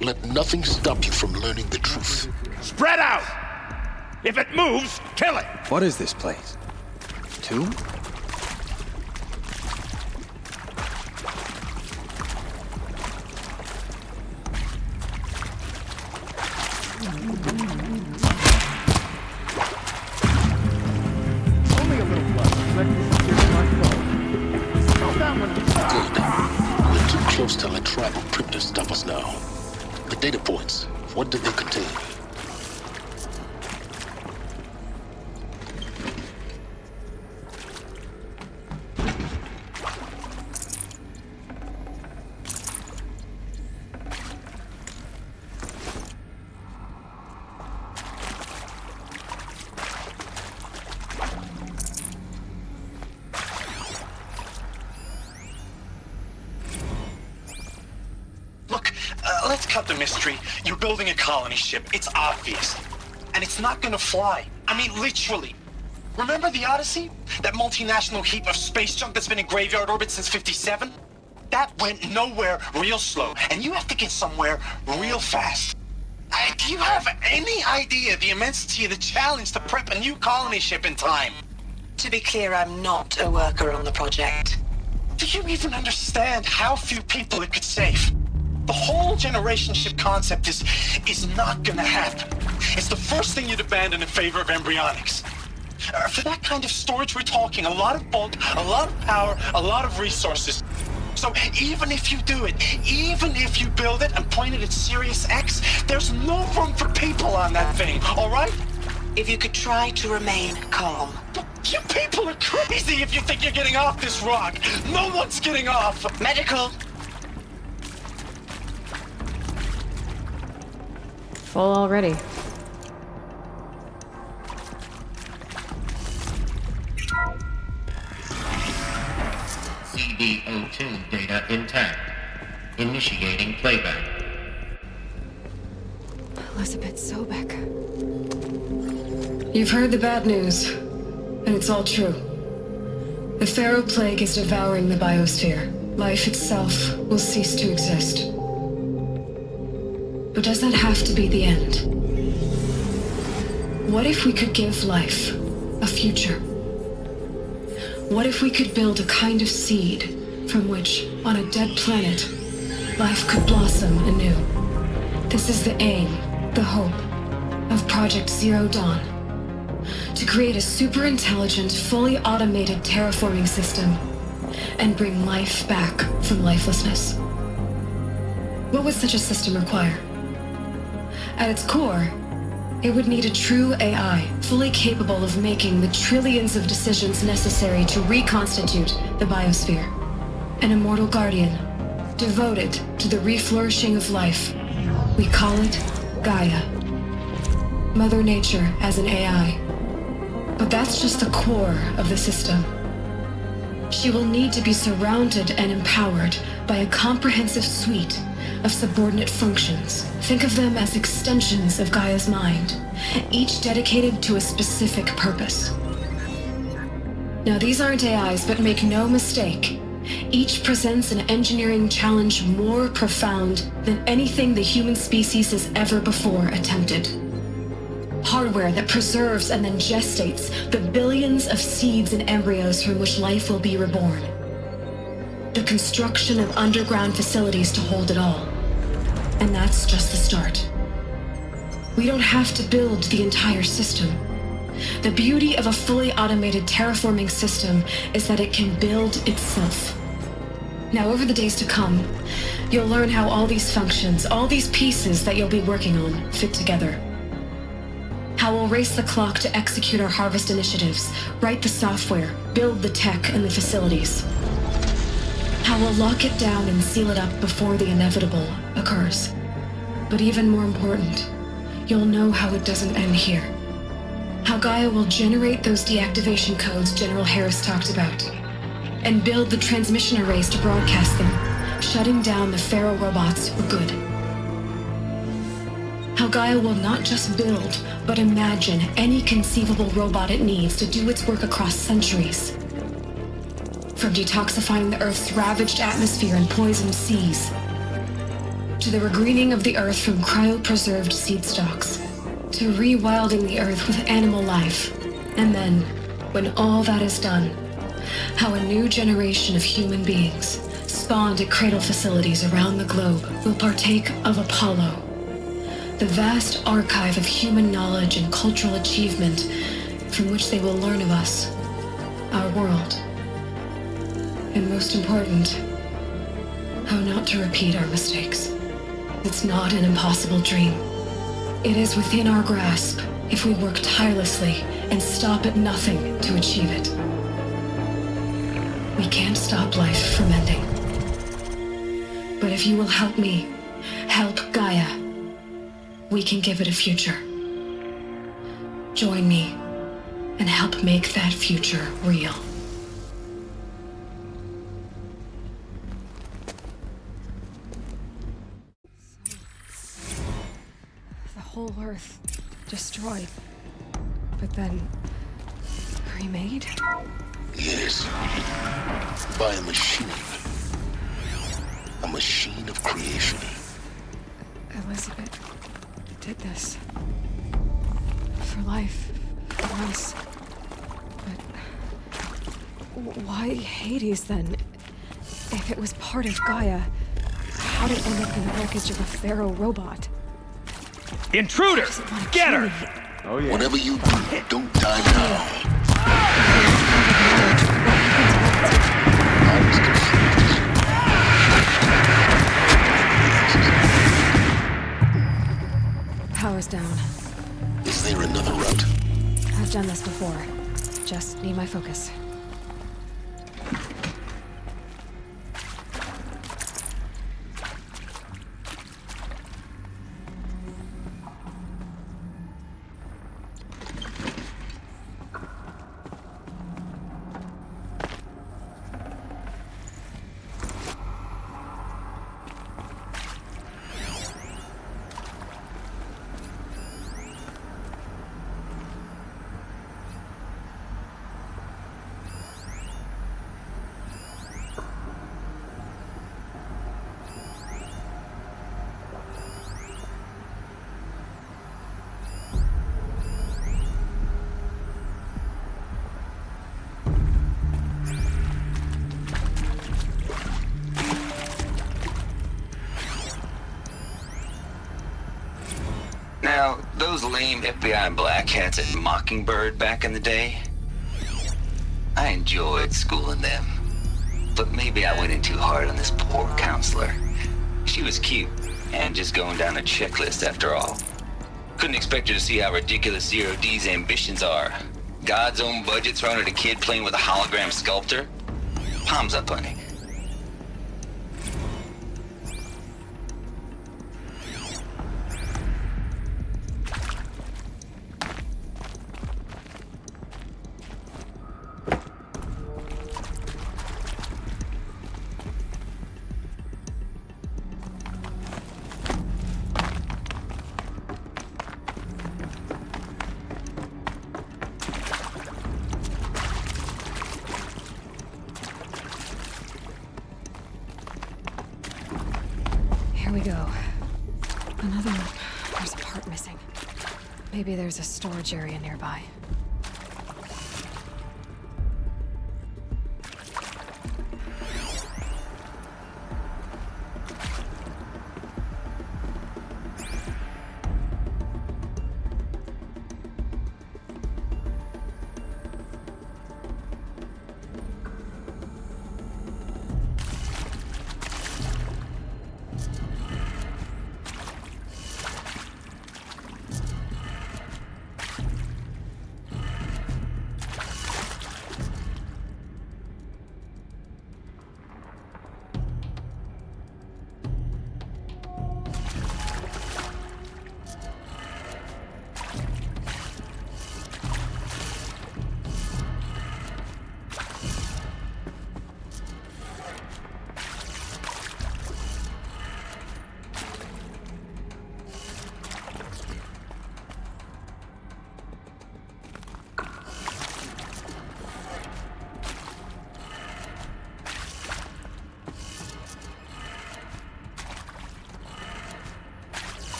Let nothing stop you from learning the truth. Spread out! If it moves, kill it! What is this place? Tomb? Only a little blood. Let me secure my phone. Slow down when you stop. Good. We're too close to let tribal printers stop us now. The data points, what did they contain? Let's cut the mystery. You're building a colony ship. It's obvious. And it's not gonna fly. I mean, literally. Remember the Odyssey? That multinational heap of space junk that's been in graveyard orbit since '57? That went nowhere real slow. And you have to get somewhere real fast. Do you have any idea the immensity of the challenge to prep a new colony ship in time? To be clear, I'm not a worker on the project. Do you even understand how few people it could save? The whole generation ship concept is not gonna happen. It's the first thing you'd abandon in favor of embryonics. For that kind of storage, we're talking a lot of bulk, a lot of power, a lot of resources. So even if you do it, even if you build it and point it at Sirius X, there's no room for people on that thing, all right? If you could try to remain calm. You people are crazy if you think you're getting off this rock. No one's getting off. Medical. Full already. CDO2 data intact. Initiating playback. Elizabeth Sobek. You've heard the bad news, and it's all true. The Pharaoh Plague is devouring the biosphere. Life itself will cease to exist. But does that have to be the end? What if we could give life a future? What if we could build a kind of seed from which, on a dead planet, life could blossom anew? This is the aim, the hope, of Project Zero Dawn. To create a super-intelligent, fully automated terraforming system and bring life back from lifelessness. What would such a system require? At its core, it would need a true AI, fully capable of making the trillions of decisions necessary to reconstitute the biosphere. An immortal guardian, devoted to the reflourishing of life. We call it Gaia. Mother Nature as an AI. But that's just the core of the system. She will need to be surrounded and empowered by a comprehensive suite of subordinate functions. Think of them as extensions of Gaia's mind, each dedicated to a specific purpose. Now, these aren't AIs, but make no mistake, Each presents an engineering challenge more profound than anything the human species has ever before attempted. Hardware that preserves and then gestates the billions of seeds and embryos from which life will be reborn. The construction of underground facilities to hold it all. And that's just the start. We don't have to build the entire system. The beauty of a fully automated terraforming system is that it can build itself. Now, over the days to come, you'll learn how all these functions, all these pieces that you'll be working on, fit together. How we'll race the clock to execute our harvest initiatives, write the software, build the tech and the facilities. How we'll lock it down and seal it up before the inevitable occurs. But even more important, you'll know how it doesn't end here. How Gaia will generate those deactivation codes General Harris talked about, and build the transmission arrays to broadcast them, shutting down the Pharaoh robots for good. How Gaia will not just build, but imagine any conceivable robot it needs to do its work across centuries. From detoxifying the Earth's ravaged atmosphere and poisoned seas, to the regreening of the Earth from cryopreserved seed stalks, to rewilding the Earth with animal life. And then, when all that is done, how a new generation of human beings, spawned at cradle facilities around the globe, will partake of Apollo, the vast archive of human knowledge and cultural achievement from which they will learn of us, our world. And most important, how not to repeat our mistakes. It's not an impossible dream. It is within our grasp if we work tirelessly and stop at nothing to achieve it. We can't stop life from ending. But if you will help me, help Gaia, we can give it a future. Join me and help make that future real. The whole Earth destroyed, but then remade? Yes. By a machine. A machine of creation. Elizabeth did this. For life, for us. But why Hades then? If it was part of Gaia, how did it end up in the wreckage of a Pharaoh robot? Intruder! Get her! Oh yeah. Whatever you do, don't die now. Power's down. Is there another route? I've done this before. Just need my focus. Now, those lame FBI black hats at Mockingbird back in the day, I enjoyed schooling them. But maybe I went in too hard on this poor counselor. She was cute, and just going down a checklist after all. Couldn't expect her to see how ridiculous Zero D's ambitions are. God's own budget thrown at a kid playing with a hologram sculptor? Palms up, honey. Here we go. Another one. There's a part missing. Maybe there's a storage area nearby.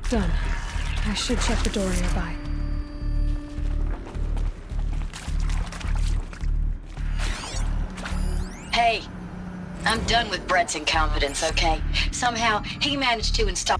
Done. I should check the door nearby. Hey, I'm done with Brett's incompetence, okay? Somehow, he managed to install...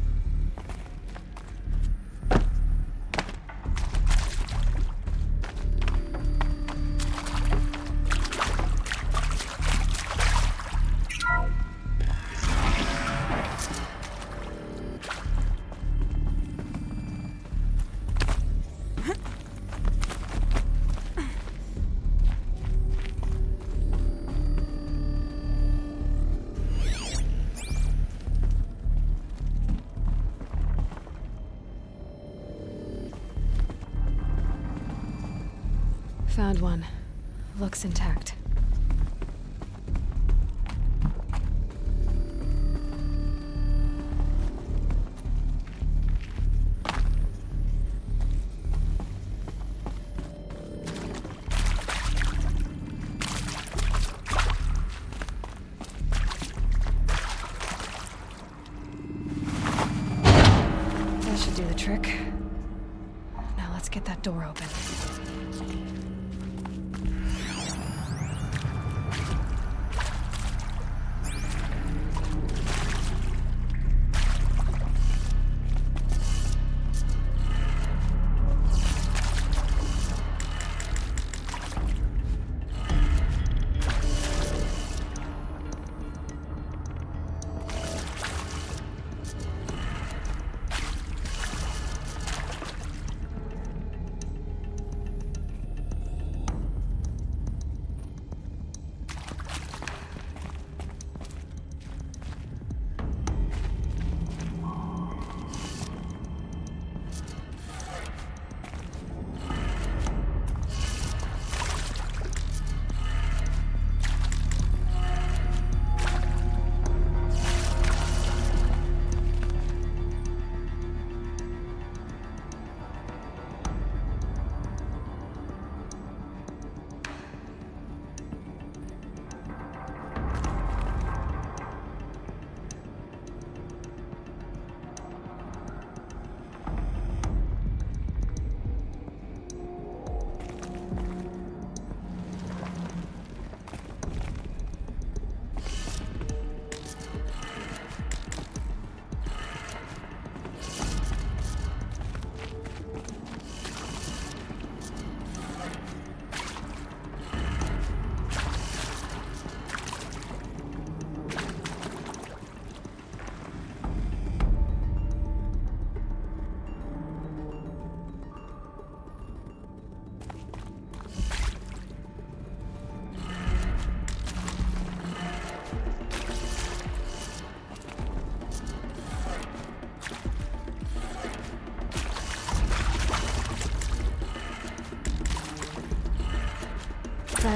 Found one. Looks intact. That should do the trick. Now let's get that door open.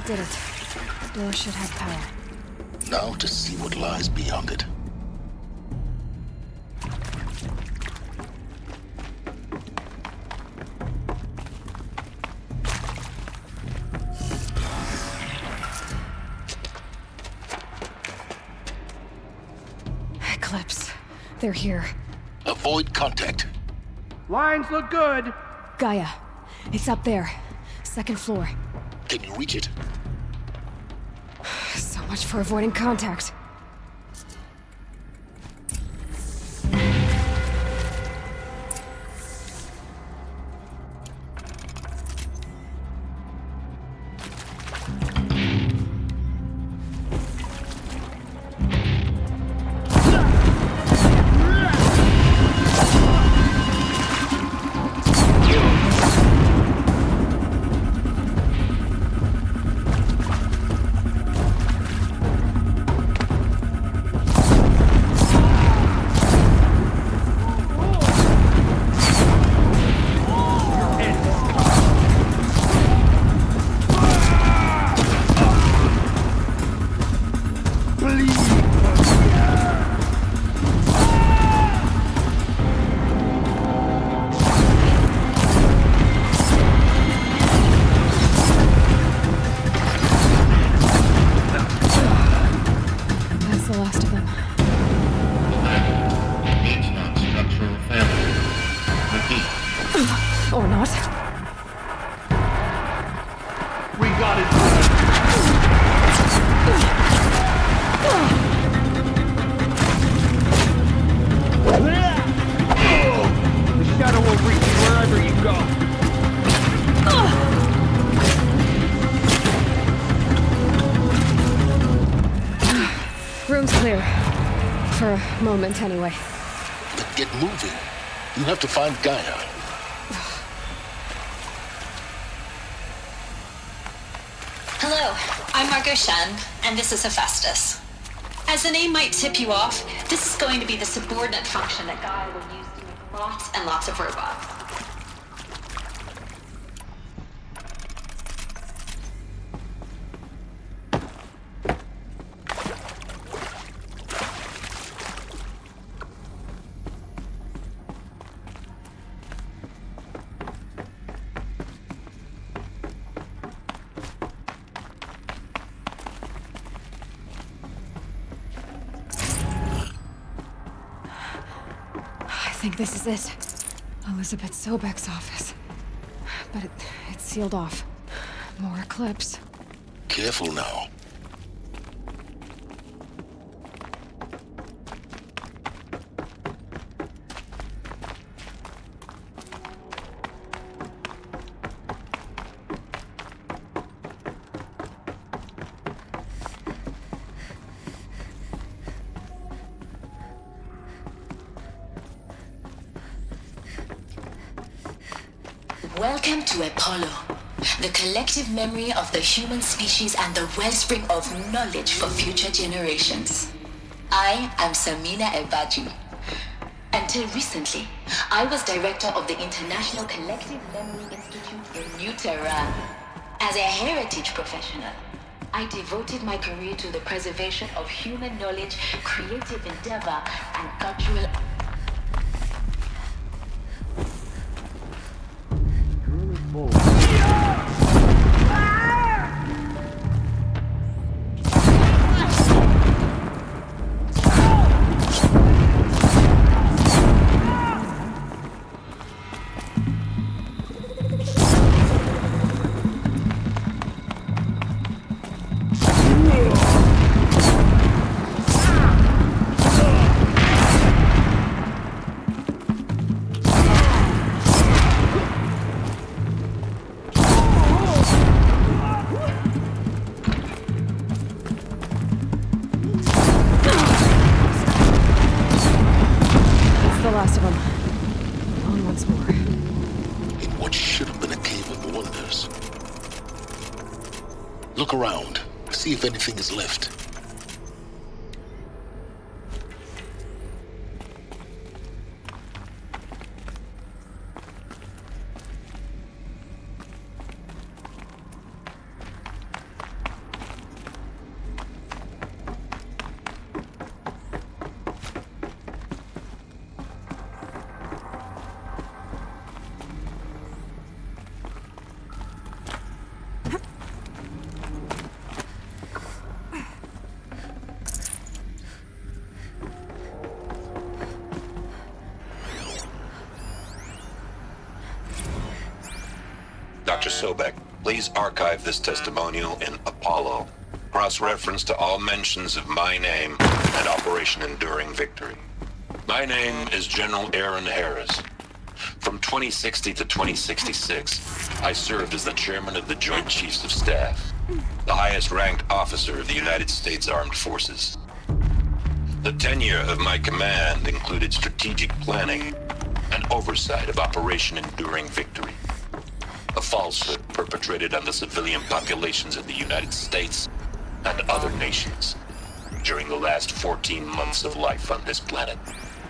That did it. Door should have power. Now to see what lies beyond it. Eclipse. They're here. Avoid contact. Lines look good. Gaia. It's up there. Second floor. Can you reach it? So much for avoiding contact. Or not. We got it. The shadow will reach wherever you go. Room's clear. For a moment, anyway. But get moving. You have to find Gaia. Hello, I'm Margot Shen, and this is Hephaestus. As the name might tip you off, this is going to be the subordinate function that Gaia will use to make lots and lots of robots. I think this is it. Elizabeth Sobek's office. But it's sealed off. More Eclipse. Careful now. Welcome to Apollo, the collective memory of the human species and the wellspring of knowledge for future generations. I am Samina Ebaju. Until recently, I was director of the International Collective Memory Institute in New Tehran. As a heritage professional, I devoted my career to the preservation of human knowledge, creative endeavor, and cultural. Look around. See if anything is left. Dr. Sobek, please archive this testimonial in Apollo. Cross-reference to all mentions of my name and Operation Enduring Victory. My name is General Aaron Harris. From 2060 to 2066, I served as the chairman of the Joint Chiefs of Staff, the highest-ranked officer of the United States Armed Forces. The tenure of my command included strategic planning and oversight of Operation Enduring Victory, a falsehood perpetrated on the civilian populations of the United States and other nations during the last 14 months of life on this planet.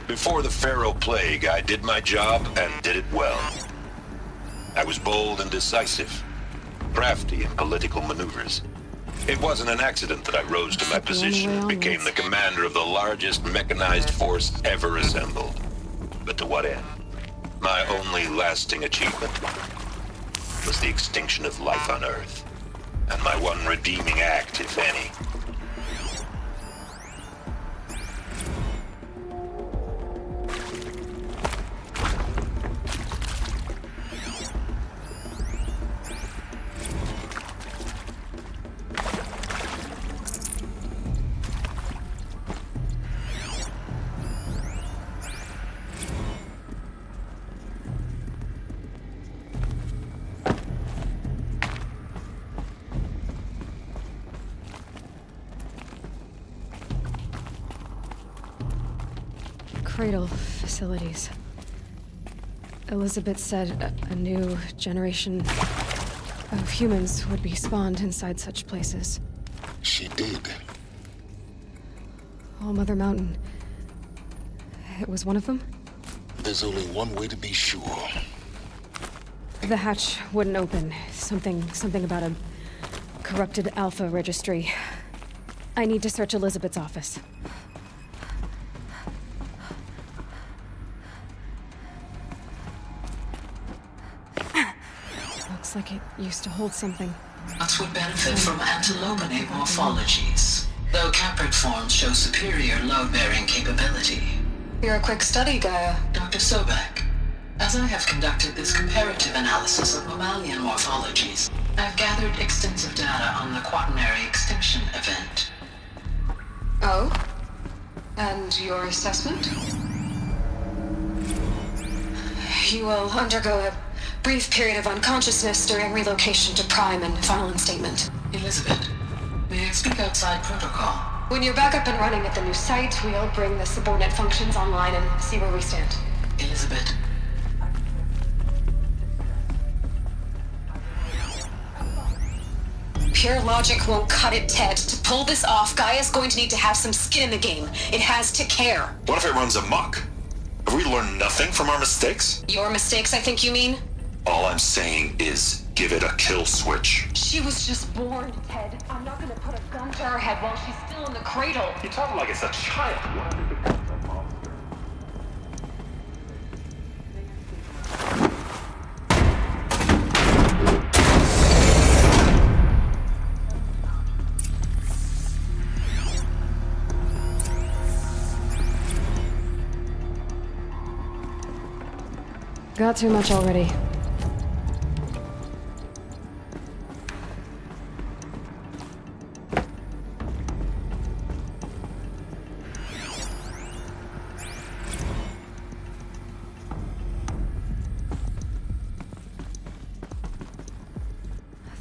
Before the Pharaoh Plague, I did my job and did it well. I was bold and decisive, crafty in political maneuvers. It wasn't an accident that I rose to my position and became the commander of the largest mechanized force ever assembled. But to what end? My only lasting achievement was the extinction of life on Earth, and my one redeeming act, if any. Cradle facilities. Elizabeth said a new generation of humans would be spawned inside such places. She did. All Mother Mountain. It was one of them? There's only one way to be sure. The hatch wouldn't open. Something about a corrupted Alpha registry. I need to search Elizabeth's office. Looks like it used to hold something. Nuts would benefit from antilopinate morphologies, though caprid forms show superior load-bearing capability. You're a quick study, Gaia. Dr. Sobek, as I have conducted this comparative analysis of mammalian morphologies, I've gathered extensive data on the quaternary extinction event. Oh? And your assessment? You will undergo a brief period of unconsciousness during relocation to Prime and final instatement. Elizabeth, may I speak outside protocol? When you're back up and running at the new site, we'll bring the subordinate functions online and see where we stand. Elizabeth. Pure logic won't cut it, Ted. To pull this off, Gaia's going to need to have some skin in the game. It has to care. What if it runs amok? Have we learned nothing from our mistakes? Your mistakes, I think you mean? All I'm saying is, give it a kill switch. She was just born, Ted. I'm not gonna put a gun to her head while she's still in the cradle. You're talking like it's a child. Got too much already.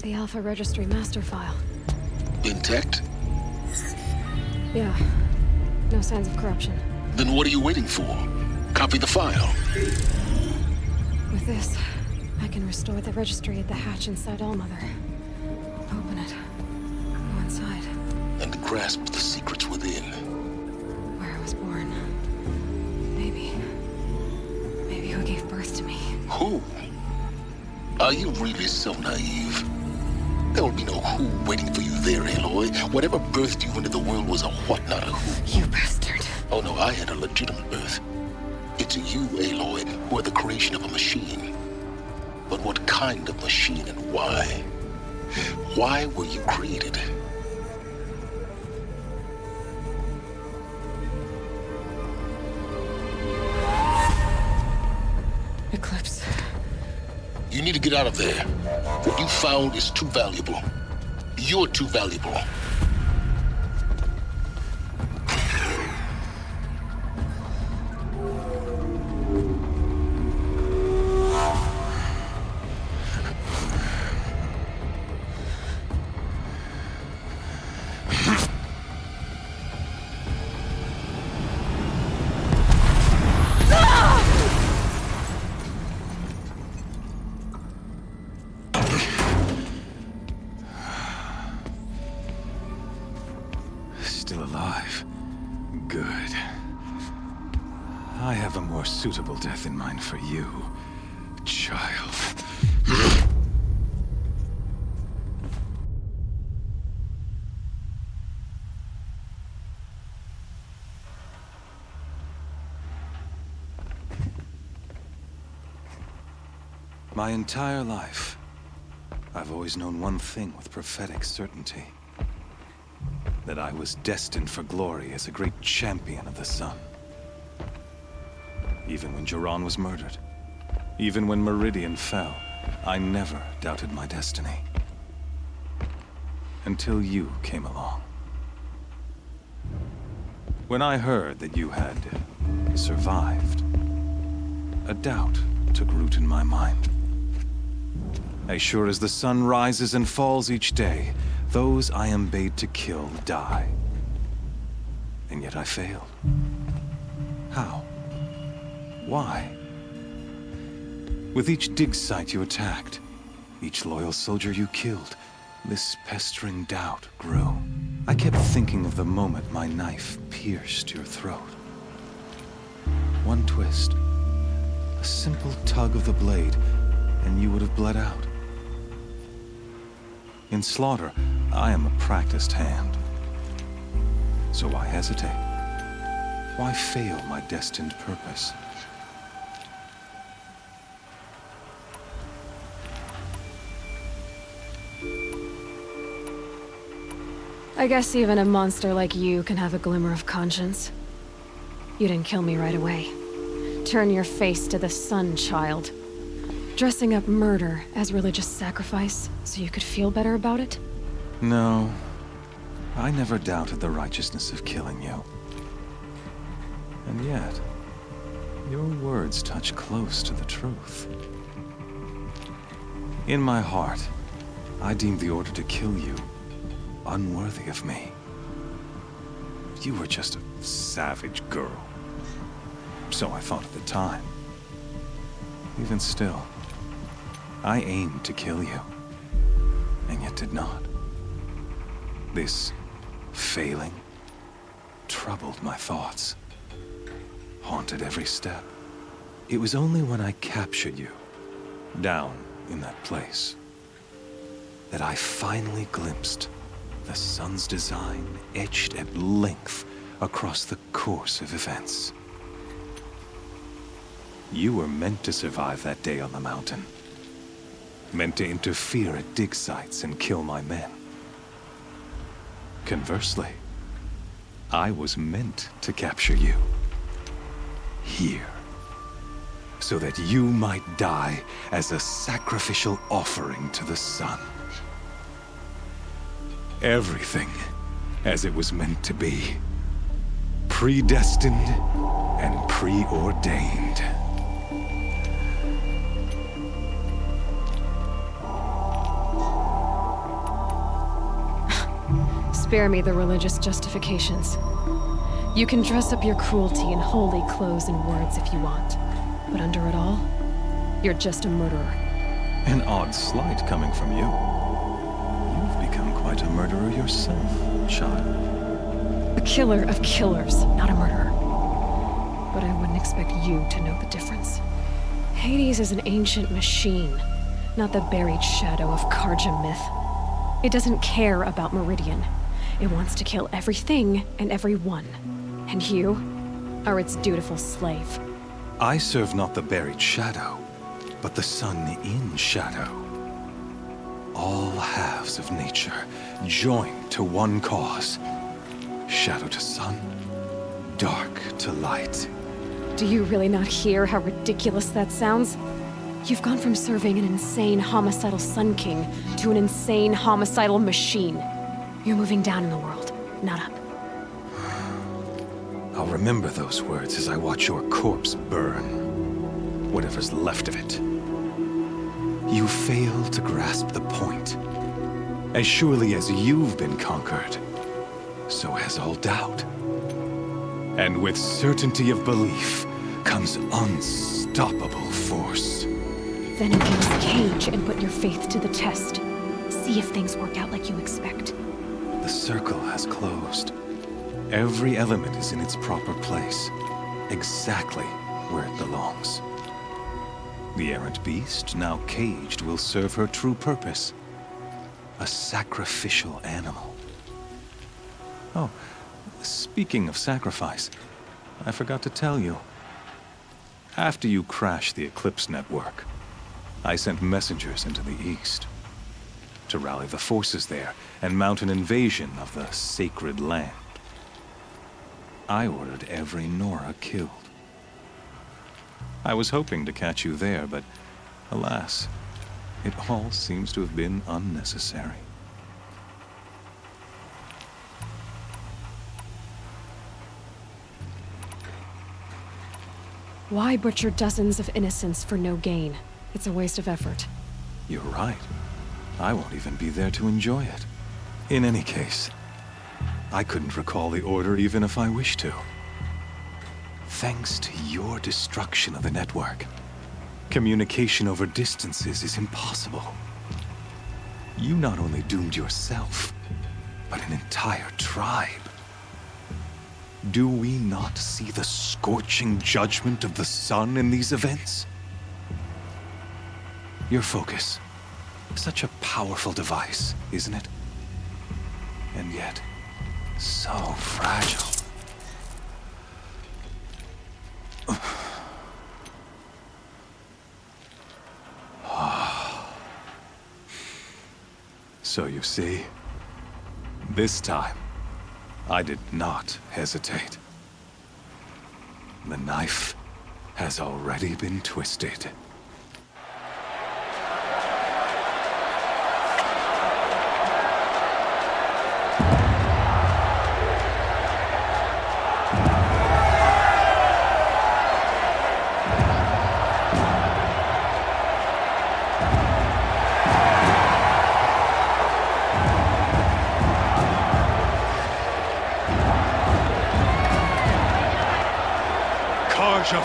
The Alpha Registry master file. Intact? Yeah. No signs of corruption. Then what are you waiting for? Copy the file. With this, I can restore the registry at the hatch inside Allmother. Open it. Go inside. And grasp the secrets within. Where I was born. Maybe who gave birth to me. Who? Are you really so naive? There will be no who waiting for you there, Aloy. Whatever birthed you into the world was a what, not a who. You bastard. Oh no, I had a legitimate birth. It's you, Aloy, who are the creation of a machine. But what kind of machine and why? Why were you created? Eclipse. You need to get out of there. What you found is too valuable. You're too valuable. Still alive. Good. I have a more suitable death in mind for you, child. My entire life, I've always known one thing with prophetic certainty. That I was destined for glory as a great champion of the sun. Even when Jiran was murdered, even when Meridian fell, I never doubted my destiny. Until you came along. When I heard that you had survived, a doubt took root in my mind. As sure as the sun rises and falls each day, those I am bade to kill die. And yet I failed. How? Why? With each dig site you attacked, each loyal soldier you killed, this pestering doubt grew. I kept thinking of the moment my knife pierced your throat. One twist, a simple tug of the blade, and you would have bled out. In slaughter, I am a practiced hand. So why hesitate? Why fail my destined purpose? I guess even a monster like you can have a glimmer of conscience. You didn't kill me right away. Turn your face to the sun, child. Dressing up murder as religious sacrifice so you could feel better about it? No. I never doubted the righteousness of killing you. And yet, your words touch close to the truth. In my heart, I deemed the order to kill you unworthy of me. You were just a savage girl. So I thought at the time. Even still, I aimed to kill you, and yet did not. This failing troubled my thoughts, haunted every step. It was only when I captured you, down in that place, that I finally glimpsed the sun's design etched at length across the course of events. You were meant to survive that day on the mountain. Meant to interfere at dig sites and kill my men. Conversely, I was meant to capture you. Here. So that you might die as a sacrificial offering to the sun. Everything as it was meant to be. Predestined and preordained. Spare me the religious justifications. You can dress up your cruelty in holy clothes and words if you want. But under it all, you're just a murderer. An odd slight coming from you. You've become quite a murderer yourself, child. A killer of killers, not a murderer. But I wouldn't expect you to know the difference. Hades is an ancient machine, not the buried shadow of Karja myth. It doesn't care about Meridian. It wants to kill everything and everyone. And you are its dutiful slave. I serve not the buried shadow, but the sun in shadow. All halves of nature joined to one cause. Shadow to sun, dark to light. Do you really not hear how ridiculous that sounds? You've gone from serving an insane homicidal Sun King to an insane homicidal machine. You're moving down in the world, not up. I'll remember those words as I watch your corpse burn. Whatever's left of it. You fail to grasp the point. As surely as you've been conquered, so has all doubt. And with certainty of belief comes unstoppable force. Then enter this cage and put your faith to the test. See if things work out like you expect. The circle has closed. Every element is in its proper place, exactly where it belongs. The errant beast, now caged, will serve her true purpose. A sacrificial animal. Oh, speaking of sacrifice, I forgot to tell you. After you crashed the Eclipse network, I sent messengers into the east to rally the forces there and mount an invasion of the sacred land. I ordered every Nora killed. I was hoping to catch you there, but alas, it all seems to have been unnecessary. Why butcher dozens of innocents for no gain? It's a waste of effort. You're right. I won't even be there to enjoy it. In any case, I couldn't recall the order even if I wished to. Thanks to your destruction of the network, communication over distances is impossible. You not only doomed yourself, but an entire tribe. Do we not see the scorching judgment of the sun in these events? Your focus, such a powerful device, isn't it? And yet, so fragile. So you see, this time, I did not hesitate. The knife has already been twisted.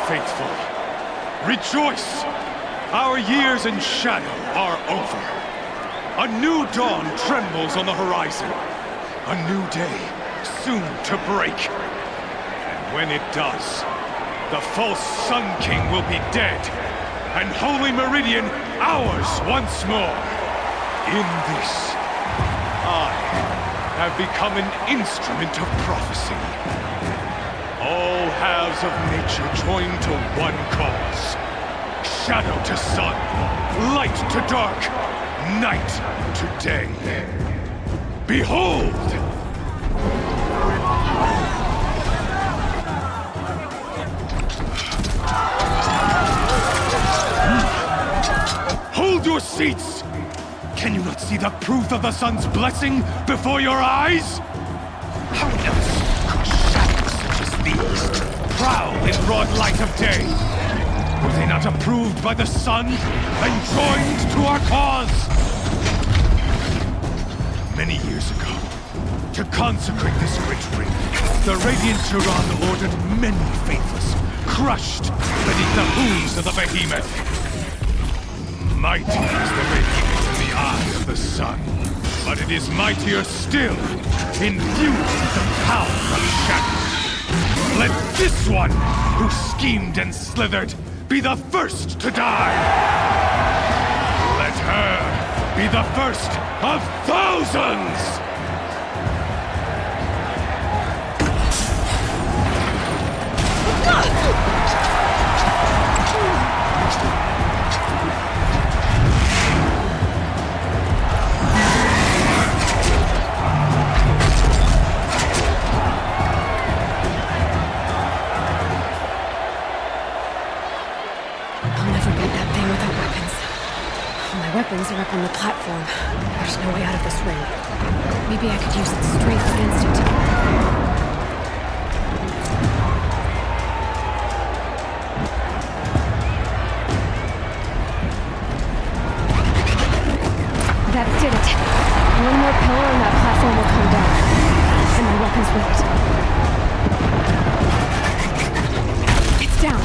Faithful, rejoice! Our years in shadow are over. A new dawn trembles on the horizon. A new day soon to break. And when it does, the false Sun King will be dead, and Holy Meridian ours once more. In this, I have become an instrument of prophecy. All halves of nature join to one cause. Shadow to sun, light to dark, night to day. Behold! Hold your seats! Can you not see the proof of the sun's blessing before your eyes? How else could shadows such as these prowl in broad light of day? Were they not approved by the sun and joined to our cause? Many years ago, to consecrate this great ring, the Radiant Tyrann ordered many faithless, crushed beneath the hooves of the behemoth. Mighty is the radiance in the eye of the sun, but it is mightier still, infused with the power of shadow. Let this one, who schemed and slithered, be the first to die! Let her be the first of thousands! I'll never beat that thing with a weapon. weapons are up on the platform. There's no way out of this ring. Maybe I could use its strength against it. That did it. One more pillar and that platform will come down. And my weapons with it. It's down.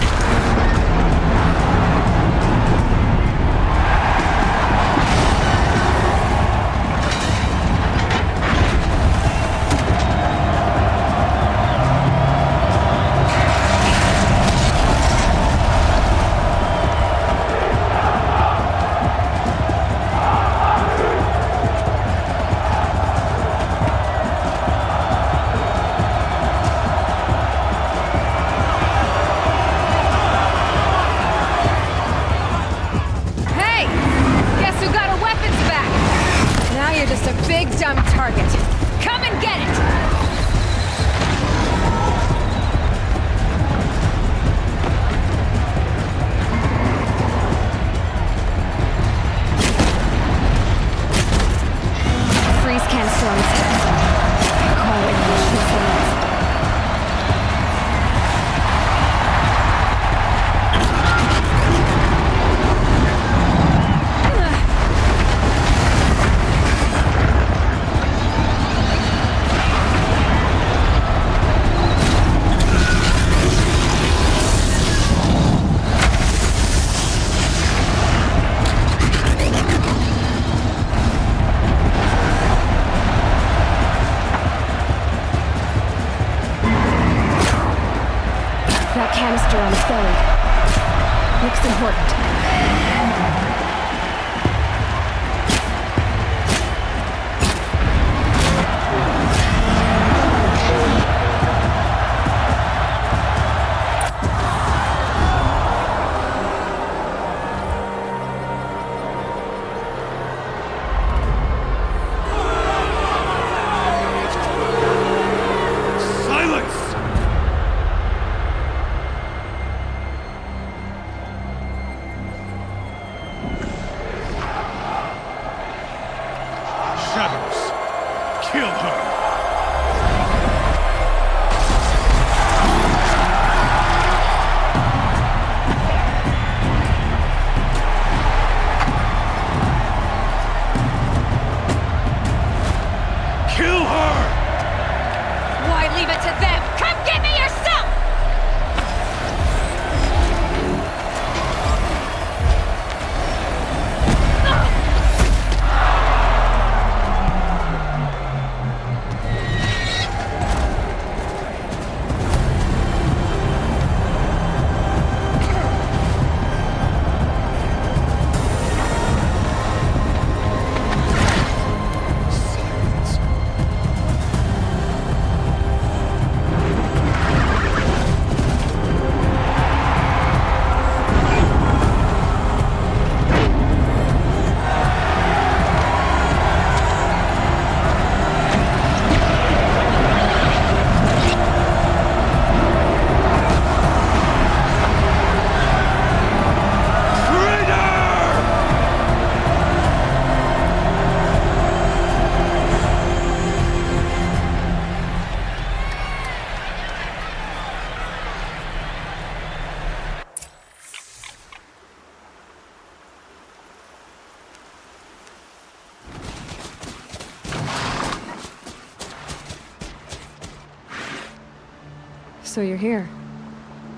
So you're here.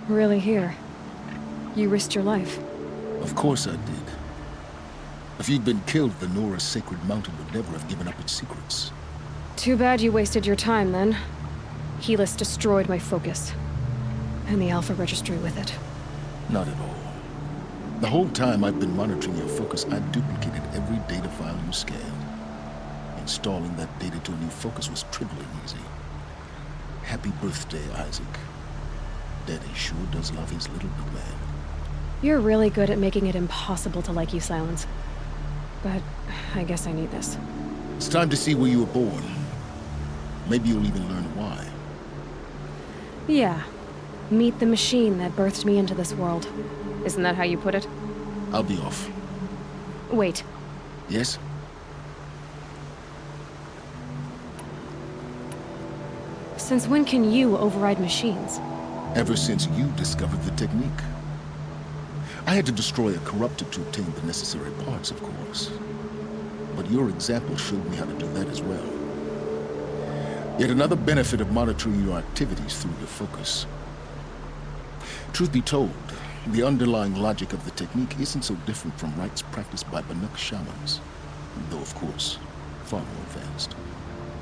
Really here. You risked your life. Of course I did. If you'd been killed, the Nora's sacred mountain would never have given up its secrets. Too bad you wasted your time, then. Helis destroyed my focus. And the Alpha Registry with it. Not at all. The whole time I've been monitoring your focus, I duplicated every data file you scanned. Installing that data to a new focus was triply easy. Happy birthday, Isaac. Daddy sure does love his little big man. You're really good at making it impossible to like you, Silence. But I guess I need this. It's time to see where you were born. Maybe you'll even learn why. Yeah. Meet the machine that birthed me into this world. Isn't that how you put it? I'll be off. Wait. Yes? Since when can you override machines? Ever since you discovered the technique. I had to destroy a corruptor to obtain the necessary parts, of course. But your example showed me how to do that as well. Yet another benefit of monitoring your activities through your focus. Truth be told, the underlying logic of the technique isn't so different from rites practiced by Banuk shamans, though of course, far more advanced.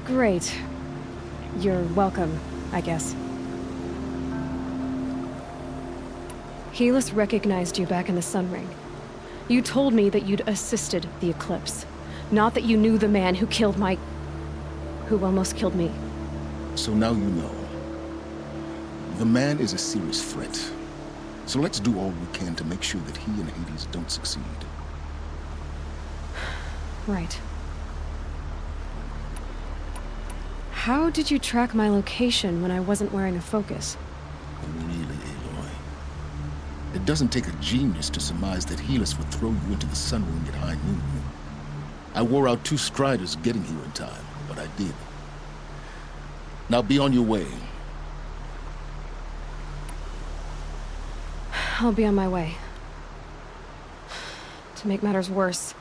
Great. You're welcome, I guess. Helis recognized you back in the Sun Ring. You told me that you'd assisted the eclipse. Not that you knew the man who killed who almost killed me. So now you know. The man is a serious threat. So let's do all we can to make sure that he and Hades don't succeed. Right. How did you track my location when I wasn't wearing a focus? Really, Aloy? It doesn't take a genius to surmise that Helis would throw you into the Sun Ring at high noon. I wore out 2 striders getting here in time, but I did. Now be on your way. I'll be on my way. To make matters worse,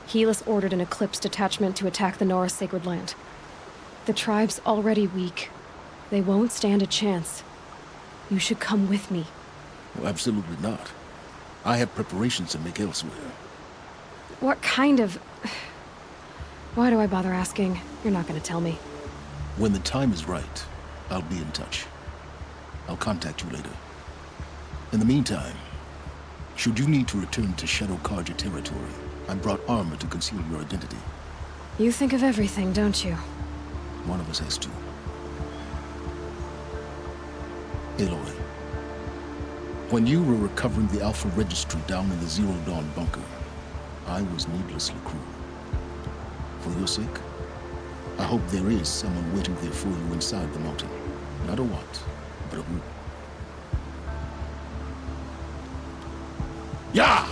Helis ordered an Eclipse detachment to attack the Norris Sacred Land. The tribe's already weak. They won't stand a chance. You should come with me. Well, absolutely not. I have preparations to make elsewhere. What kind of... Why do I bother asking? You're not gonna tell me. When the time is right, I'll be in touch. I'll contact you later. In the meantime, should you need to return to Shadow Karja territory, I brought armor to conceal your identity. You think of everything, don't you? One of us has to. Aloy, when you were recovering the Alpha Registry down in the Zero Dawn bunker, I was needlessly cruel. For your sake, I hope there is someone waiting there for you inside the mountain. Not a what, but a who. Yeah!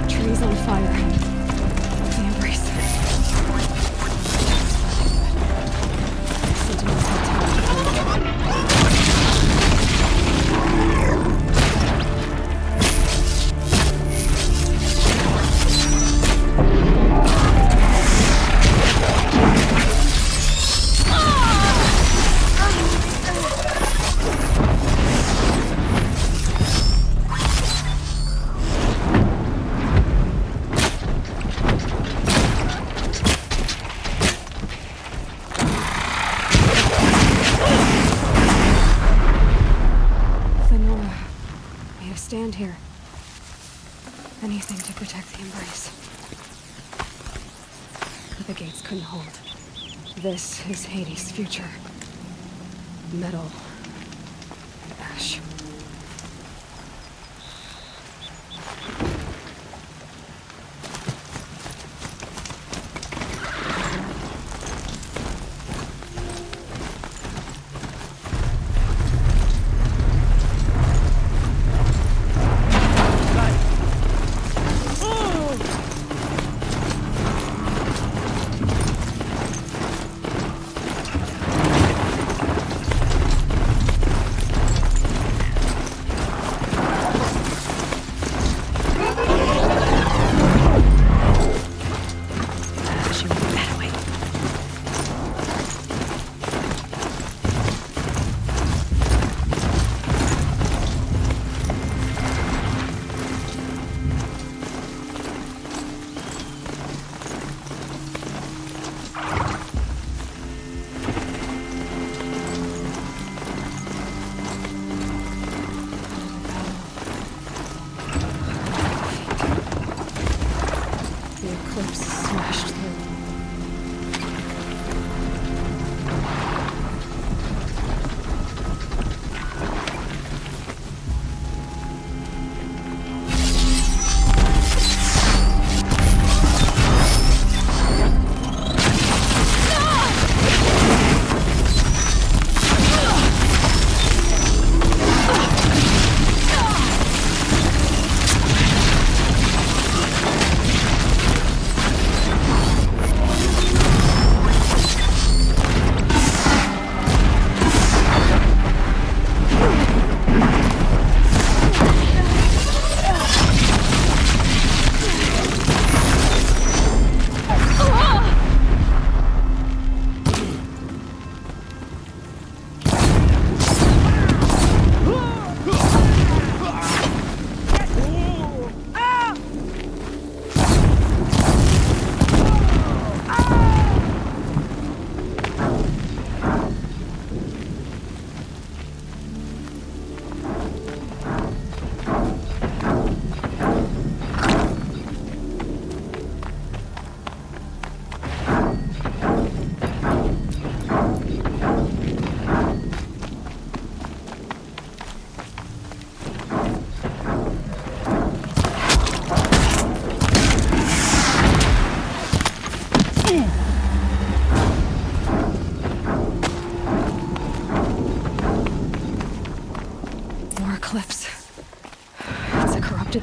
Trees on fire. The embrace. stand here. Anything to protect the embrace. But the gates couldn't hold. This is Hades' future. Metal and ash.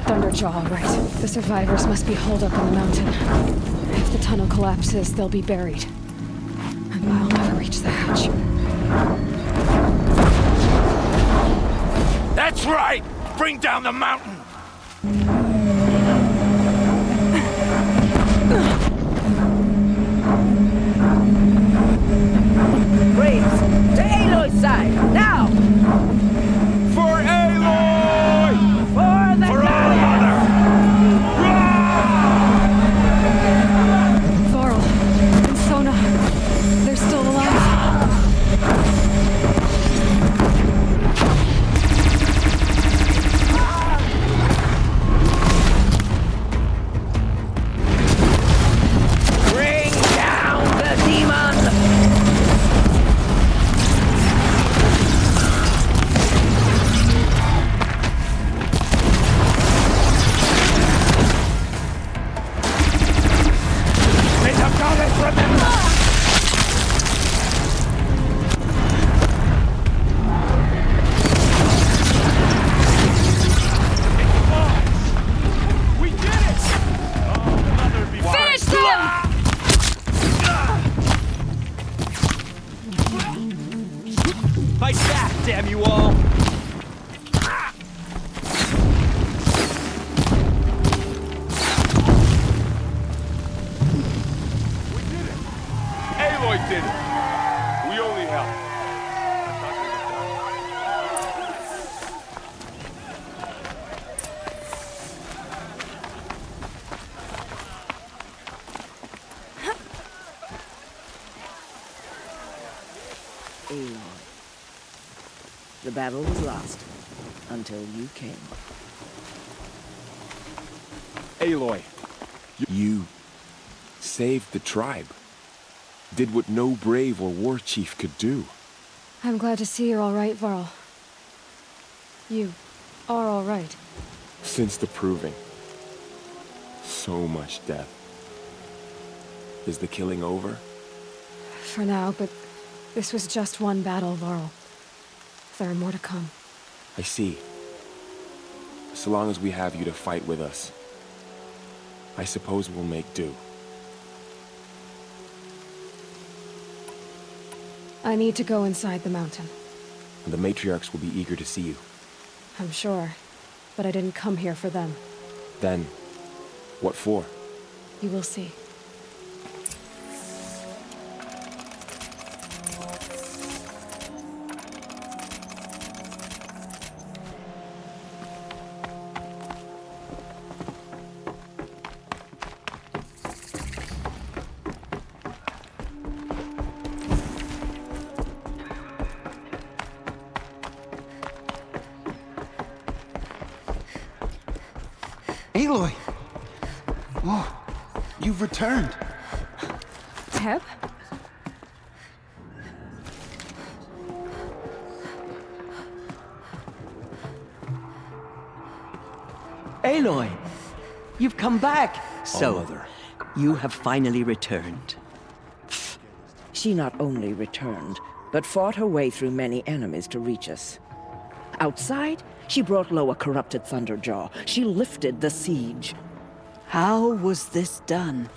Thunderjaw, all right. The survivors must be holed up on the mountain. If the tunnel collapses, they'll be buried. And I'll never reach the hatch. That's right! Bring down the mountain! Braves, to Aloy's side, now! For Aloy! For the Varl and Sona, they're still alive. Bring down the demon! Fight back, damn you all! We did it! Aloy did it! We only helped. Aloy. The battle was lost until you came. Aloy, you saved the tribe. Did what no brave or war chief could do. I'm glad to see you're all right, Varl. You are all right. Since the proving. So much death. Is the killing over? For now, but this was just one battle, Varl. There are more to come. I see. So long as we have you to fight with us, I suppose we'll make do. I need to go inside the mountain. The matriarchs will be eager to see you. I'm sure, but I didn't come here for them. Then, what for? You will see. Aloy! Oh, you've returned. Teb? Aloy! You've come back! So, Mother. you have finally returned. She not only returned, but fought her way through many enemies to reach us. Outside, she brought low a corrupted Thunderjaw. She lifted the siege. How was this done?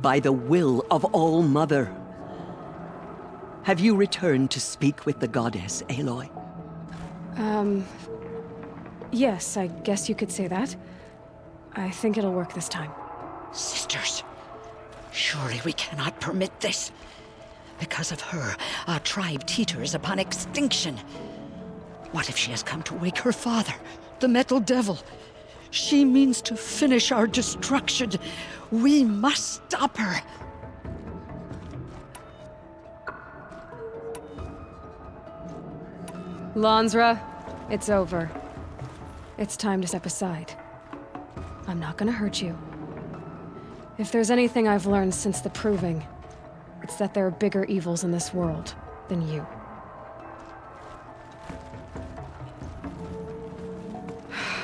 By the will of All-Mother. Have you returned to speak with the goddess, Aloy? Yes, I guess you could say that. I think it'll work this time. Sisters, surely we cannot permit this. Because of her, our tribe teeters upon extinction. What if she has come to wake her father, the Metal Devil? She means to finish our destruction. We must stop her. Lansra, it's over. It's time to step aside. I'm not gonna hurt you. If there's anything I've learned since the proving, it's that there are bigger evils in this world than you.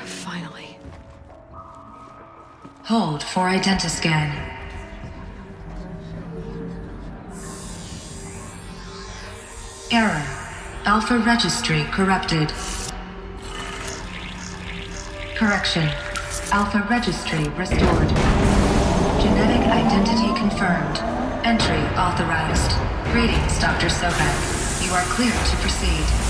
Finally. Hold for identiscan. Error. Alpha registry corrupted. Correction. Alpha registry restored. Genetic identity confirmed. Entry authorized. Greetings, Dr. Sobek. You are cleared to proceed.